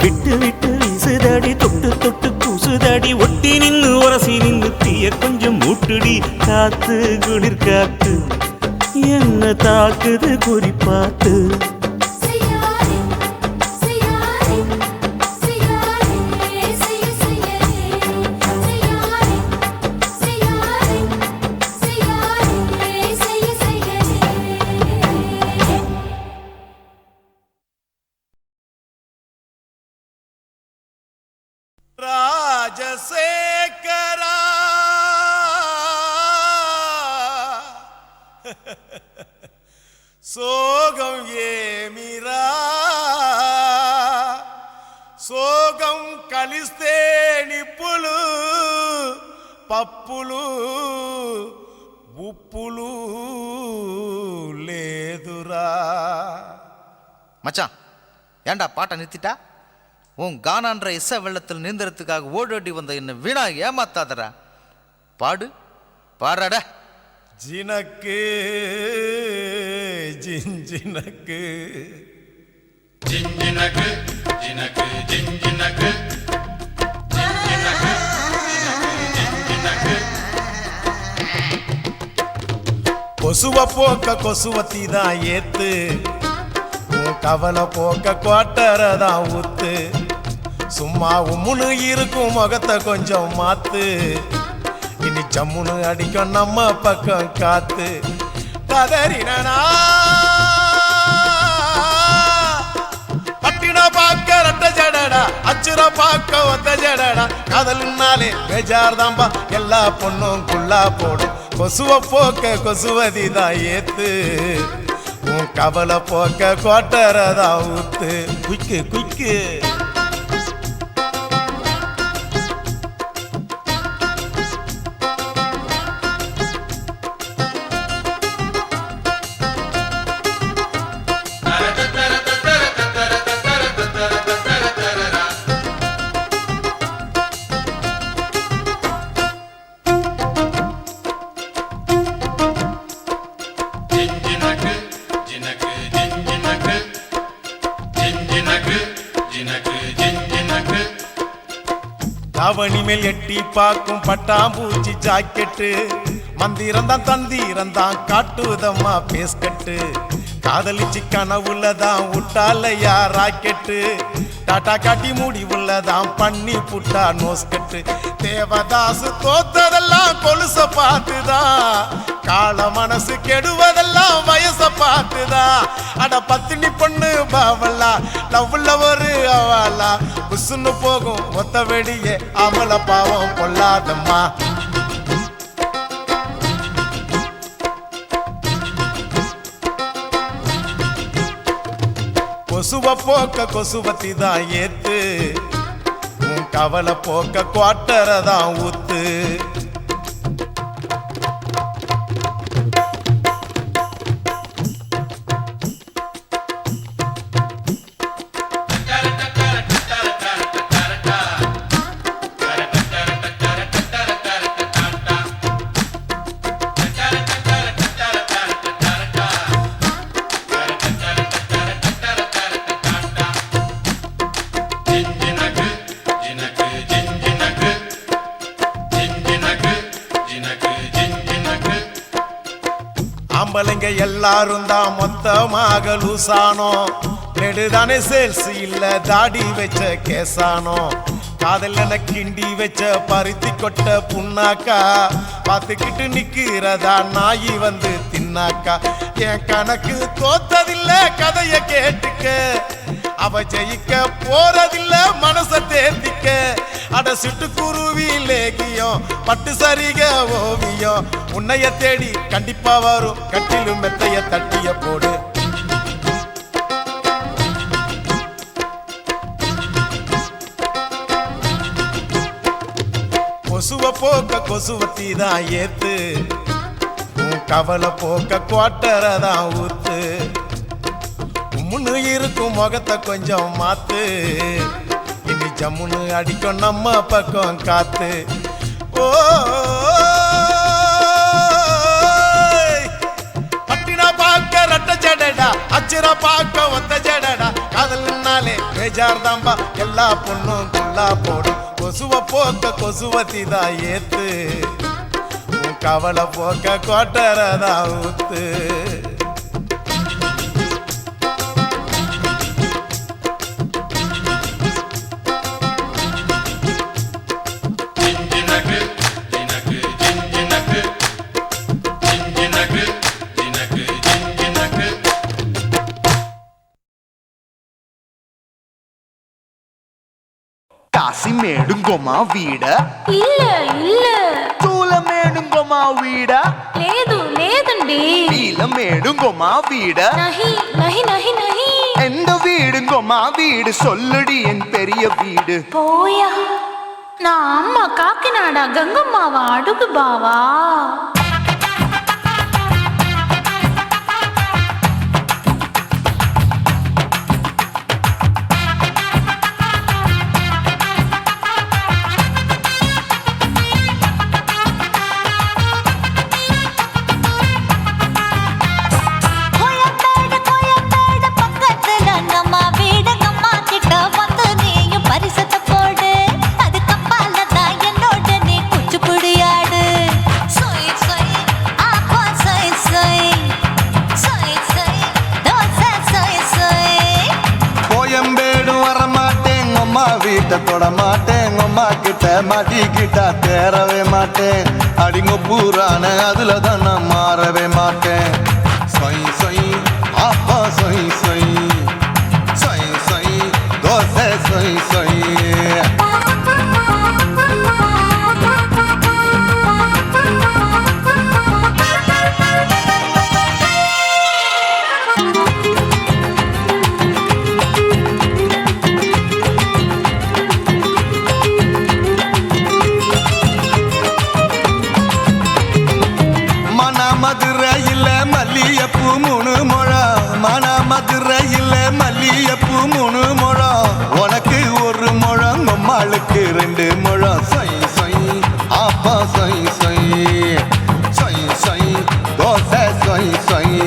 விட்டு விட்டு வீசுதடி தொட்டு தொட்டு கூசுதடி ஒட்டி நின்னு உரசி நின்னு தீய கொஞ்சம் மூட்டுடி காத்து குளிர் காத்து என்ன தாக்குது குறி பார்த்து ராஜசேகரா சோகம் ஏமிரா సోగం కలిస్తే నిప్పులు పప్పులు ఉప్పులు లేదురా. மச்சான் ஏண்டா பாட்டை நிறுத்திட்டா? உன் கானான்ற இசை வெள்ளத்தில் நீந்தறதுக்காக ஓடோடி வந்த என்ன வீணா ஏமாத்தாதரா. பாடு பாடுறாட. ஜினக்கு ஜிஞ்சினக்கு ஜிஞ்சினக்கு ஜினக்கு ஜிஞ்சினக்கு ஜிஞ்சினக்கு ஜிஞ்சினக்கு கொசுவ போக்க கொசுவத்தி தான் ஏத்து, உன் கவலை போக்க கோட்டரதான் ஊத்து. சும்மா உம்முன்னு இருக்கும் முகத்தை கொஞ்சம் மாத்து, இனி சம்முன்னு அடிக்கும் நம்ம பக்கம் காத்து. கதறினா பட்டின பாக்க ரெட்ட ஜடடா, அச்சுர பாக்க ஒத்த ஜடடா. காதல்னாலே பேஜார் தான்பா, எல்லா பொண்ணும் குள்ளா போடும். கொசுவ போக்க கொசுவதி தான் ஏத்து உன் கவலை போக்க கோட்டரதான் ஊத்து குய்க்கு குய்க்கு ஜிஞ்சினக்கு ஜினக்கு ஜிஞ்சினக்கு ஜிஞ்சினக்கு ஜினக்கு ஜிஞ்சினக்கு தாவணி மேல் எட்டி பார்க்கும் பட்டாம்பூச்சி ஜாக்கெட்டு மந்திரந்தான் தந்திரந்தான் காட்டுதம்மா பேஸ்கட்டு காதலிச்சு கனவுள்ளதான் விட்டாலையா ராக்கெட்டு டாட்டா காட்டி முடிவுள்ளதான் பண்ணி புட்டா நோஸ்கட்டு தேவதாசு தோத்ததெல்லாம் கொலுச பார்த்துதான் கால மனசு கெடுவதெல்லாம் வயச பார்த்துதான் அட பத்தினி பொண்ணு பாவல்லா லவ்ல ஒரு அவாலா புசுன்னு போகும் மொத்த வெடியே அமல பாவம் கொள்ளாதம்மா கொசுவ போக்க கொசுவத்தி தான் ஏத்து உன் கவலை போக்க குவாட்டரதான் ஊத்து ஜிஞ்சினக்கு ஜினக்கு ஜிஞ்சினக்கு ஜிஞ்சினக்கு ஜினக்கு ஜிஞ்சினக்கு ஆம்பளைங்க எல்லாரும் தான் மொத்தமாக லூசானோ நெடுதானே சேல்ஸ் இல்ல தாடி வச்ச கேசானோ காதல் என கிண்டி வச்ச பருத்தி கொட்ட புண்ணாக்கா பார்த்துக்கிட்டு நிக்கிறதா நாயி வந்து தின்னாக்கா என் கணக்கு தோத்ததில்ல கதைய கேட்டுக்க அவ ஜெயிக்க போறதில்ல மனச தேர்த்திக்க அட சிட்டுக்குருவி லேகியம் பட்டு சரிக ஓவியம் உன்னைய தேடி கண்டிப்பா வரும் கட்டிலும் மெத்தைய தட்டிய போடு கொசுவ போக்க கொசுவத்தி தான் ஏத்து உன் கவலை போக்க குவாட்டரதான் ஊத்து உம்முன்னு இருக்கும் முகத்தை கொஞ்சம் மாத்து இனி ஜம்முன்னு அடிக்கும் நம்ம பக்கம் காத்து ஓ பட்டினா பார்க்க ரட்ட ஜடடா அச்சிரா பார்க்க ஒத்த ஜடடா காதல்னாலே பேஜார் தாம்பா எல்லா பொண்ணும் குள்ளா போடும் கொசுவ போக்க கொசுவத்தி தான் ஏத்து உன் கவலை போக்க கோட்டரதான் ஊத்து ஜிஞ்சினக்கு ஜினக்கு ஜிஞ்சினக்கு ஜிஞ்சினக்கு ஜினக்கு ஜிஞ்சினக்கு కాశీమేడుంగోమా వీడ இல்ல இல்ல తూలమేడుంగోమా వీడ లేదు లేదండి నీలమేడుంగోమా వీడ நஹி நஹி நஹி நஹி எந்த வீடுங்கோமா வீடு சொல்லுடி என் பெரிய வீடு போயா நான் அம்மா காக்கிநாடா கங்கம்மாவா அடுகு பாவா கோயம்பேடு பக்கத்துல நம்ம வீடு அம்மா கிட்ட வந்து நீயும் பரிசத்தை போடு அது கப்பால தான் என்னோட நீ குச்சிப்புடியாடு சொய் சொய் ஆப்பா சொய் சொய் சொய் சொய் தோசை சொய் சொய் கோயம்பேடு வரமாட்டேன் அம்மா வீட்டை தொட மாட்டேன் அம்மா கிட்ட மாட்டிக்கிட்டா தேரவே மாட்டேன் அடிங்க பூரான அதுல தான் நான் மாறவே மாட்டேன் சொய் சொய் ஆப்பா சொய் சொய் சொய் சொய் தோசை சொய் சொய் மதுரையில் மல்லியப்பூ 3 முழம் மதுரையில் மல்லியப்பூ 3 முழம் உனக்கு 1 முழம் நம்மளுக்கு 2 முழம் சொய் சொய் ஆப்பா சொய் சொய் சொய் சொய் தோசை சொய் சொய்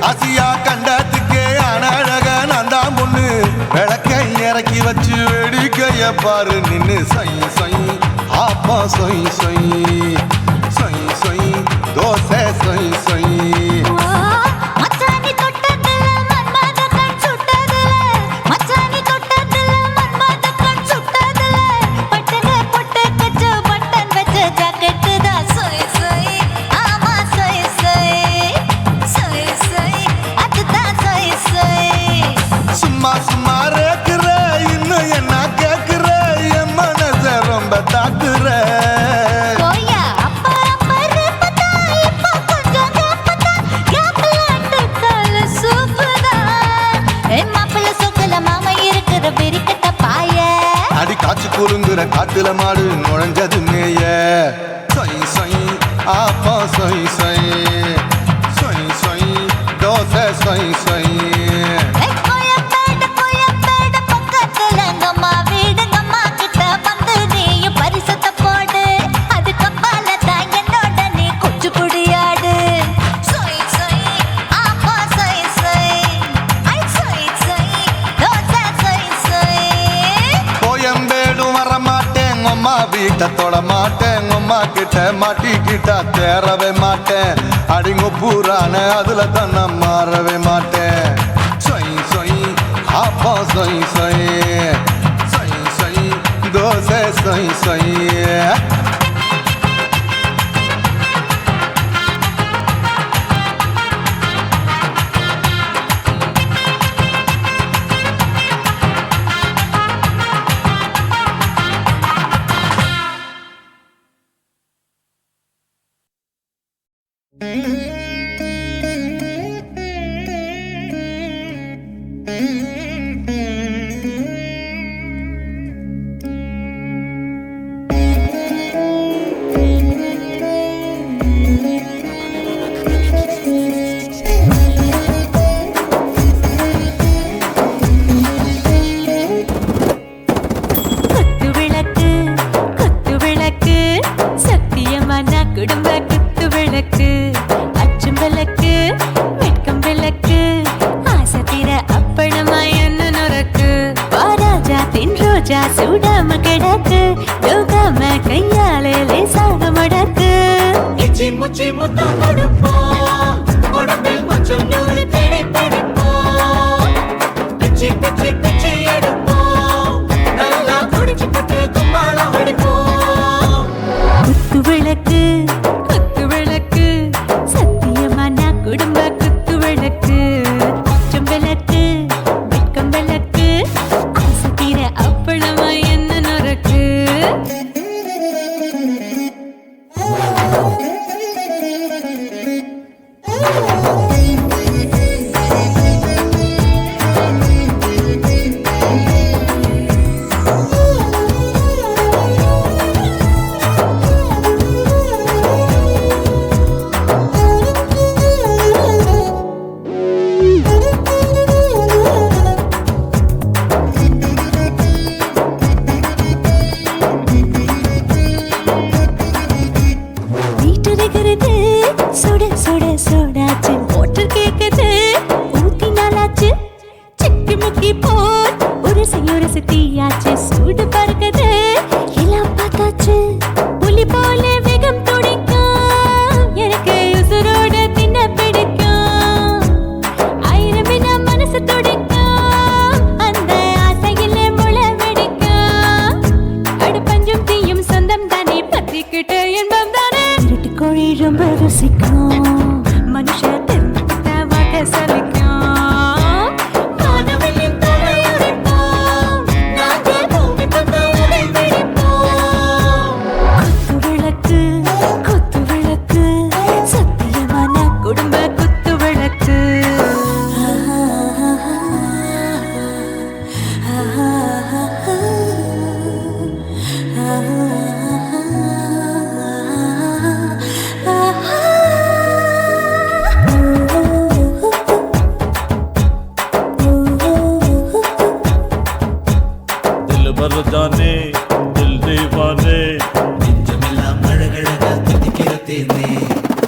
ஆசியா கண்டத்துக்கே அனழக நான் பொண்ணு விளக்கை இறக்கி வச்சு வேடிக்கைய பாரு நின்னு சொய் சொய் ஆப்பா சொய் சொய் சொய் சொய் தோசை சொய் சொய் குறுங்குற காட்டுல மாடு நுழைஞ்சது மேய சொய் சொய் ஆப்பா சொய் சொய் சொய் சொய் தோசை சொய் சொய் வீட்டை தொட மாட்டேன் அம்மா கிட்ட மாட்டிக்கிட்டா தேரவே மாட்டேன் அடிங்க பூரான அதுல தான் நான் மாறவே மாட்டேன் சொய் சொய் ஆப்பா சொய் சொய் சொய் சொய் தோசை சொய் சொய் முச்சி முத்தம் கொடுப்போம் உடம்பில் கொஞ்சம் நூறு தேடி பிடிப்போம் பிச்சி பிச்சி பிச்சி எடுப்போம் நல்லா குடிச்சு புட்டு கும்பாலம் அடிப்போம் குத்து விளக்கு சத்தியமான குடும்ப குத்து விளக்கு அச்சம் விளக்கு வெட்கம் விளக்கு ஆசை தீர அப்பளமா என்ன நொறுக்கு ரொம்ப ருசிக்கும் மனுஷ தெரிஞ்சுக்கிட்ட வாட்ட சலிக்கும் வானவெளியின் தலையுடைப்போம் நாங்கள் பூமி பந்த உடை பிடிப்போம் குத்து விளக்கு சத்தியமான குடும்ப குத்து விளக்கு दिल भर जाने दिल दीवाने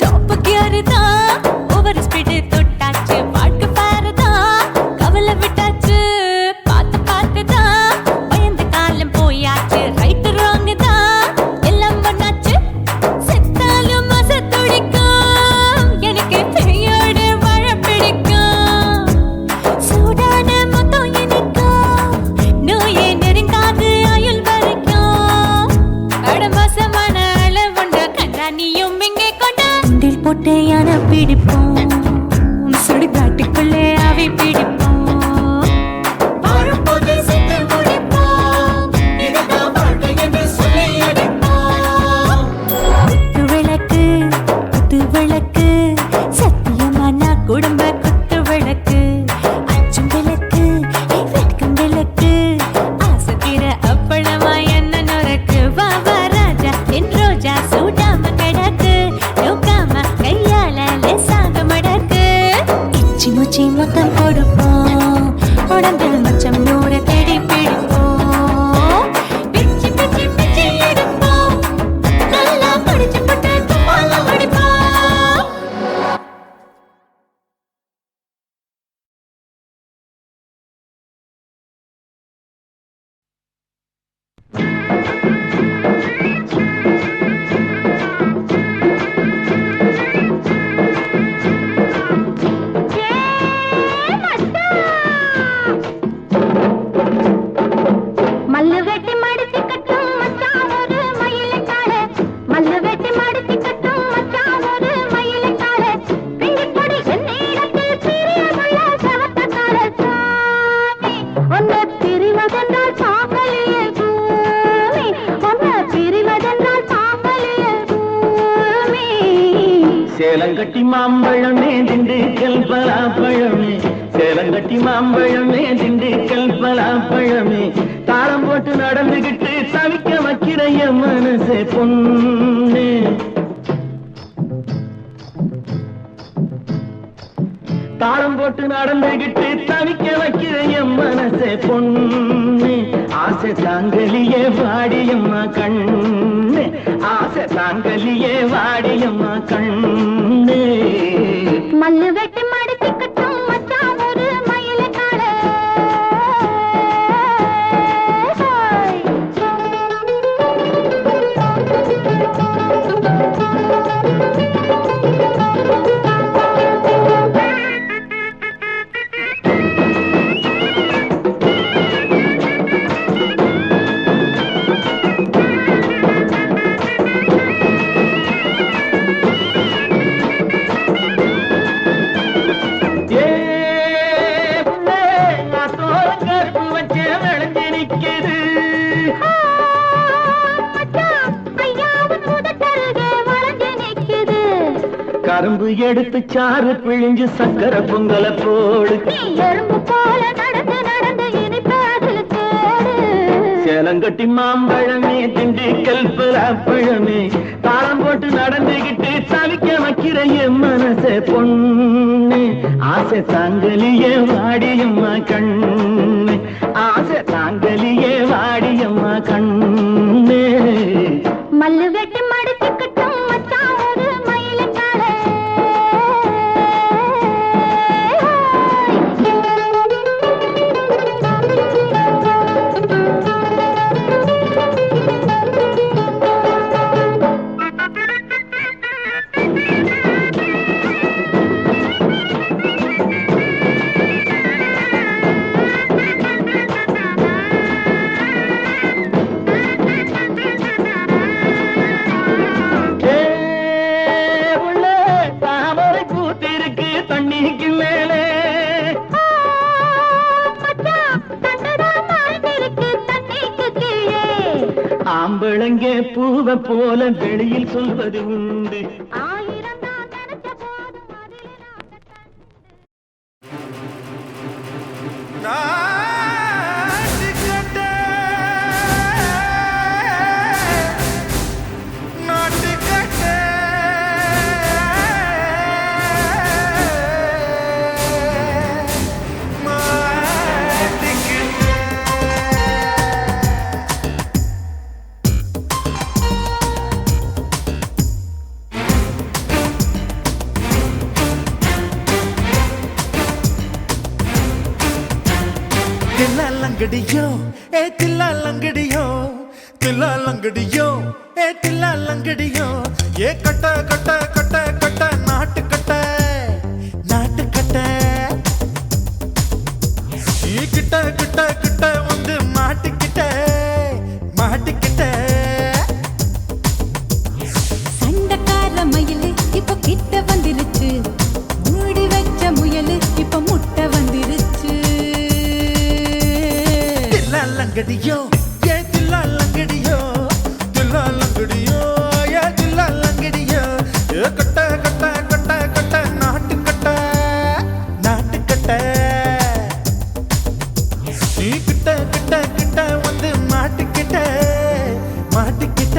டாப் கியர் தான் ஓவர் ஸ்பீட் தொட்டாச்சு வாழ்க்கை பாரு தான் கவலை விட்டாச்சு பார்த்து தான் பயந்து காலம் போயாச்சு ரைட் ராங் தான் எல்லாம் பண்ணாச்சு செத்தாலும் மச துடிக்கும் எனக்கு பெரியோடு வாழ பிடிக்கும் சூடான மொத்தம் எனக்கும் நோயே நெருங்காது ஆயுள் வரைக்கும் அடமாசமான அளவுண்ட கண்டா நீயும் இங்கே கொண்டா உண்டில் போட்டு யானை பிடிப்போம் சுடுகாட்டுக்குள்ளே அவை பிடிப்போம் வாழும்போது செத்து முடிப்போம் இதுதான் வாழ்க்கை என்று சொல்லி அடிப்போம் குத்து விளக்கு சத்தியமான குடும்ப குத்து விளக்கு அச்சும் விளக்கு வெட்கும் விளக்கு ஆசத்திர அப்பளமா என்ன நுறக்கு வா ராஜா என் ரோஜா சூடாம கிடக்கு நோக்காம கையால லேசாக மடக்கு இச்சி முச்சி மொத்தம் கொடுப்போம் உடம்பில் மச்சம் நூறு தேடி பிடிப்போம் பிச்சி பிச்சி பிச்சி எடுப்போம் நல்லா படிச்சு போட்டு துப்பால முடிப்போம் மல்லு வெட்டி மடிச்சு கட்டும் மச்சான் ஒரு மயிலக்கார மல்லு வெட்டி மடிச்சு கட்டும் மச்சான் ஒரு மயிலக்கார பிள்ளைப்பொடி என்னிடத்தில் பிரியமுள்ள சவத்தக்கார சாமி உன்னை பிரிவதென்றால் சாம்பலியே பூமி உன்னை பிரிவதென்றால் சாம்பலியே பூமி சேலங்கட்டி மாம்பழமே திண்டுக்கல் பலாப்பழமே சேலங்கட்டி மாம்பழமே திண்டுக்கல் பலாப்பழமே தாளம் போட்டு நடந்துகிட்டு தவிக்க வைக்கிற என் மனசே பொண்ணு தாளம் போட்டு நடந்துகிட்டு தவிக்க வைக்கிற என் மனசே பொண்ணு ஆசை தாங்கலியே வாடியம்மா கண்ணு ஆசை தாங்கலியே வாடியம்மா கண்ணு மல்லு வெட்டி மடிச்சு கட்டும் மச்சான் ஒரு மயிலக்கார கரும்பு எடுத்து சாறு பிழிஞ்சு சக்கரை பொங்கல போடு எறும்பு போல நடந்து நடந்து இனிப்பு அதில் தேடு சேலங்கட்டி மாம்பழமே திண்டுக்கல் பலாப்பழமே தாளம் போட்டு நடந்துகிட்டு தவிக்க வைக்கிற என் மனசே பொண்ணு ஆசை தாங்கலியே வாடியம்மா கண்ணு ஆசை தாங்கலியே வாடியம்மா கண்ணு மல்லு வெட்டி மடிச்சு கட்டும் மச்சான் ஒரு மயிலக்கார ஆம்பளங்க பூவை போல வெளியில் சொல்வது உண்டு. ஆயிரம் தான் நினைச்ச போதும் அதிலே தில்லாலங்கடியோ ஏ தில்லாலங்கடியோ தில்லாலங்கடியோ ஏ தில்லாலங்கடியோ ஏ கட்ட கட்ட கட்ட கட்ட நாட்டு கட்ட நாட்டு கட்ட நீ கிட்ட கிட்ட கிட்ட வந்து மாட்டிக்கிட்ட மாட்டிக்கிட்ட சண்டக்கார மயிலு இப்ப கிட்ட வந்துருச்சு, மூடி வச்ச முயலு இப்ப முட்டை வந்துருச்சு. தில்லாலங்கடியோ ஏ தில்லாலங்கடியோ தில்லாலங்கடியோ ஏ தில்லாலங்கடியோ ஏ கட்ட கட்ட கட்ட கட்ட நாட்டு கட்ட நாட்டு கட்ட நீ கிட்ட கிட்ட கிட்ட வந்து மாட்டிக்கிட்ட மாட்டிக்கிட்ட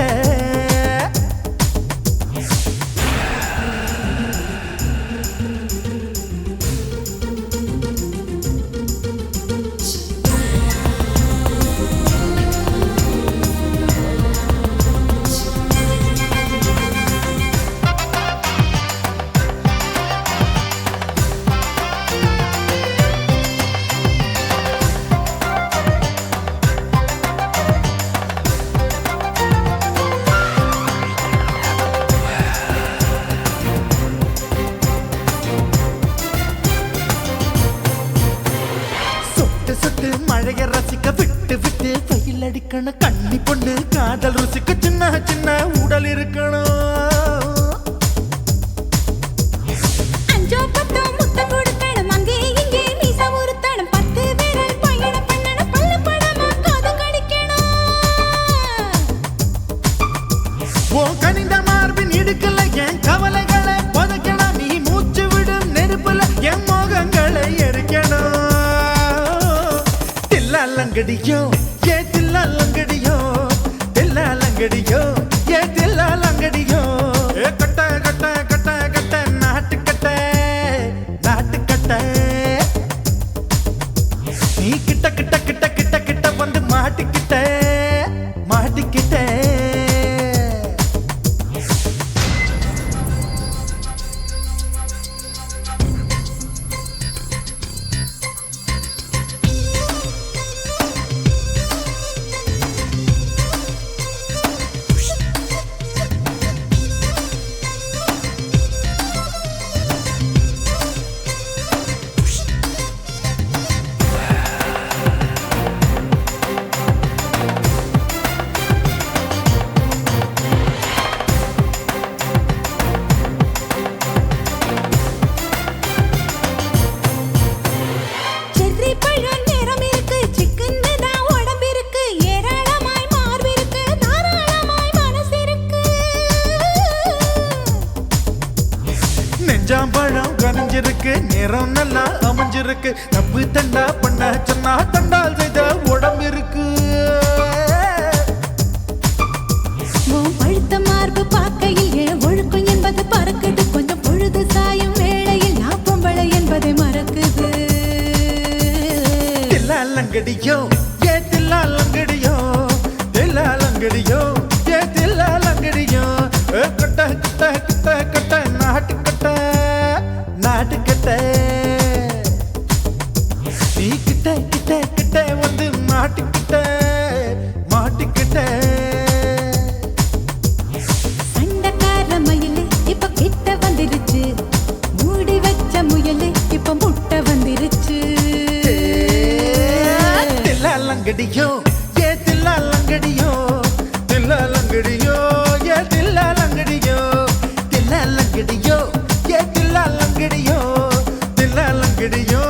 சொட்டு சொட்டு மழைய ரசிக்க விட்டு விட்டு வெயில் அடிக்கணும் கண்ணி பொண்ணு காதல் ருசிக்க சின்ன சின்ன உடல் இருக்கணும். அஞ்சோ பத்தோ முட்டை கொடுக்கணும், அங்கே இங்கே மீச உருத்தணும், 10 விரல் பயணம் பண்ணணும், பல்ல படமா காது கடிக்கணும். உன் கனிந்த மார்பின் இடுக்கல என் கவலைகளை புதைக்கணும், நீ மூச்சு விடும் நெருப்புல என் மோகங்களை எரிக்கணும். தில்லாலங்கடியோ ஏ தில்லாலங்கடியோ தில்லாலங்கடியோ ஏ தில்லாலங்கடியோ ஏ கட்ட கட்ட கட்ட கட்ட நாட்டு கட்ட நாட்டு கட்ட நீ கிட்ட கிட்ட கிட்ட கிட்ட கிட்ட வந்து மாட்டிக்கிட்ட மாட்டிக்கிட்ட செர்ரி பழம் நிறம் இருக்கு, சிக்கன்னு தான் உடம்பு இருக்கு, ஏராளமாய் மார்பு இருக்கு, தாராளமாய் மனசு இருக்கு. நெஞ்சாம்பழம் கனிஞ்சிருக்கு நிறம் நல்லா அமைஞ்சிருக்கு, தப்பு தண்டா பண்ண சொன்னா தண்டால் செய்த உடம்பு இருக்கு. உன் பழுத்த மார்பு பார்க்கையில் என் ஒழுக்கம் என்பது பறக்குது, கொஞ்சம் பொழுது சாயும் வேளையில் நான் பொம்பளை என்பதை மறக்குது. தில்லாலங்கடியோ ஏ தில்லாலங்கடியோ தில்லாலங்கடியோ ஏ தில்லாலங்கடியோ ஏ கட்ட கட்ட கட்ட கட்ட நாட்டு கட்ட நாட்டு கட்ட நீ கிட்ட கிட்ட கிட்ட வந்து மாட்டிக்கிட்ட மாட்டிக்கிட்ட சண்டக்கார மயிலு இப்ப கிட்ட வந்துருச்சு, மூடி வச்ச முயலு இப்ப முட்டை வந்துருச்சு. தில்லாலங்கடியோ ஏ தில்லாலங்கடியோ தில்லாலங்கடியோ ஏ தில்லாலங்கடியோ தில்லாலங்கடியோ ஏ தில்லாலங்கடியோ தில்லாலங்கடியோ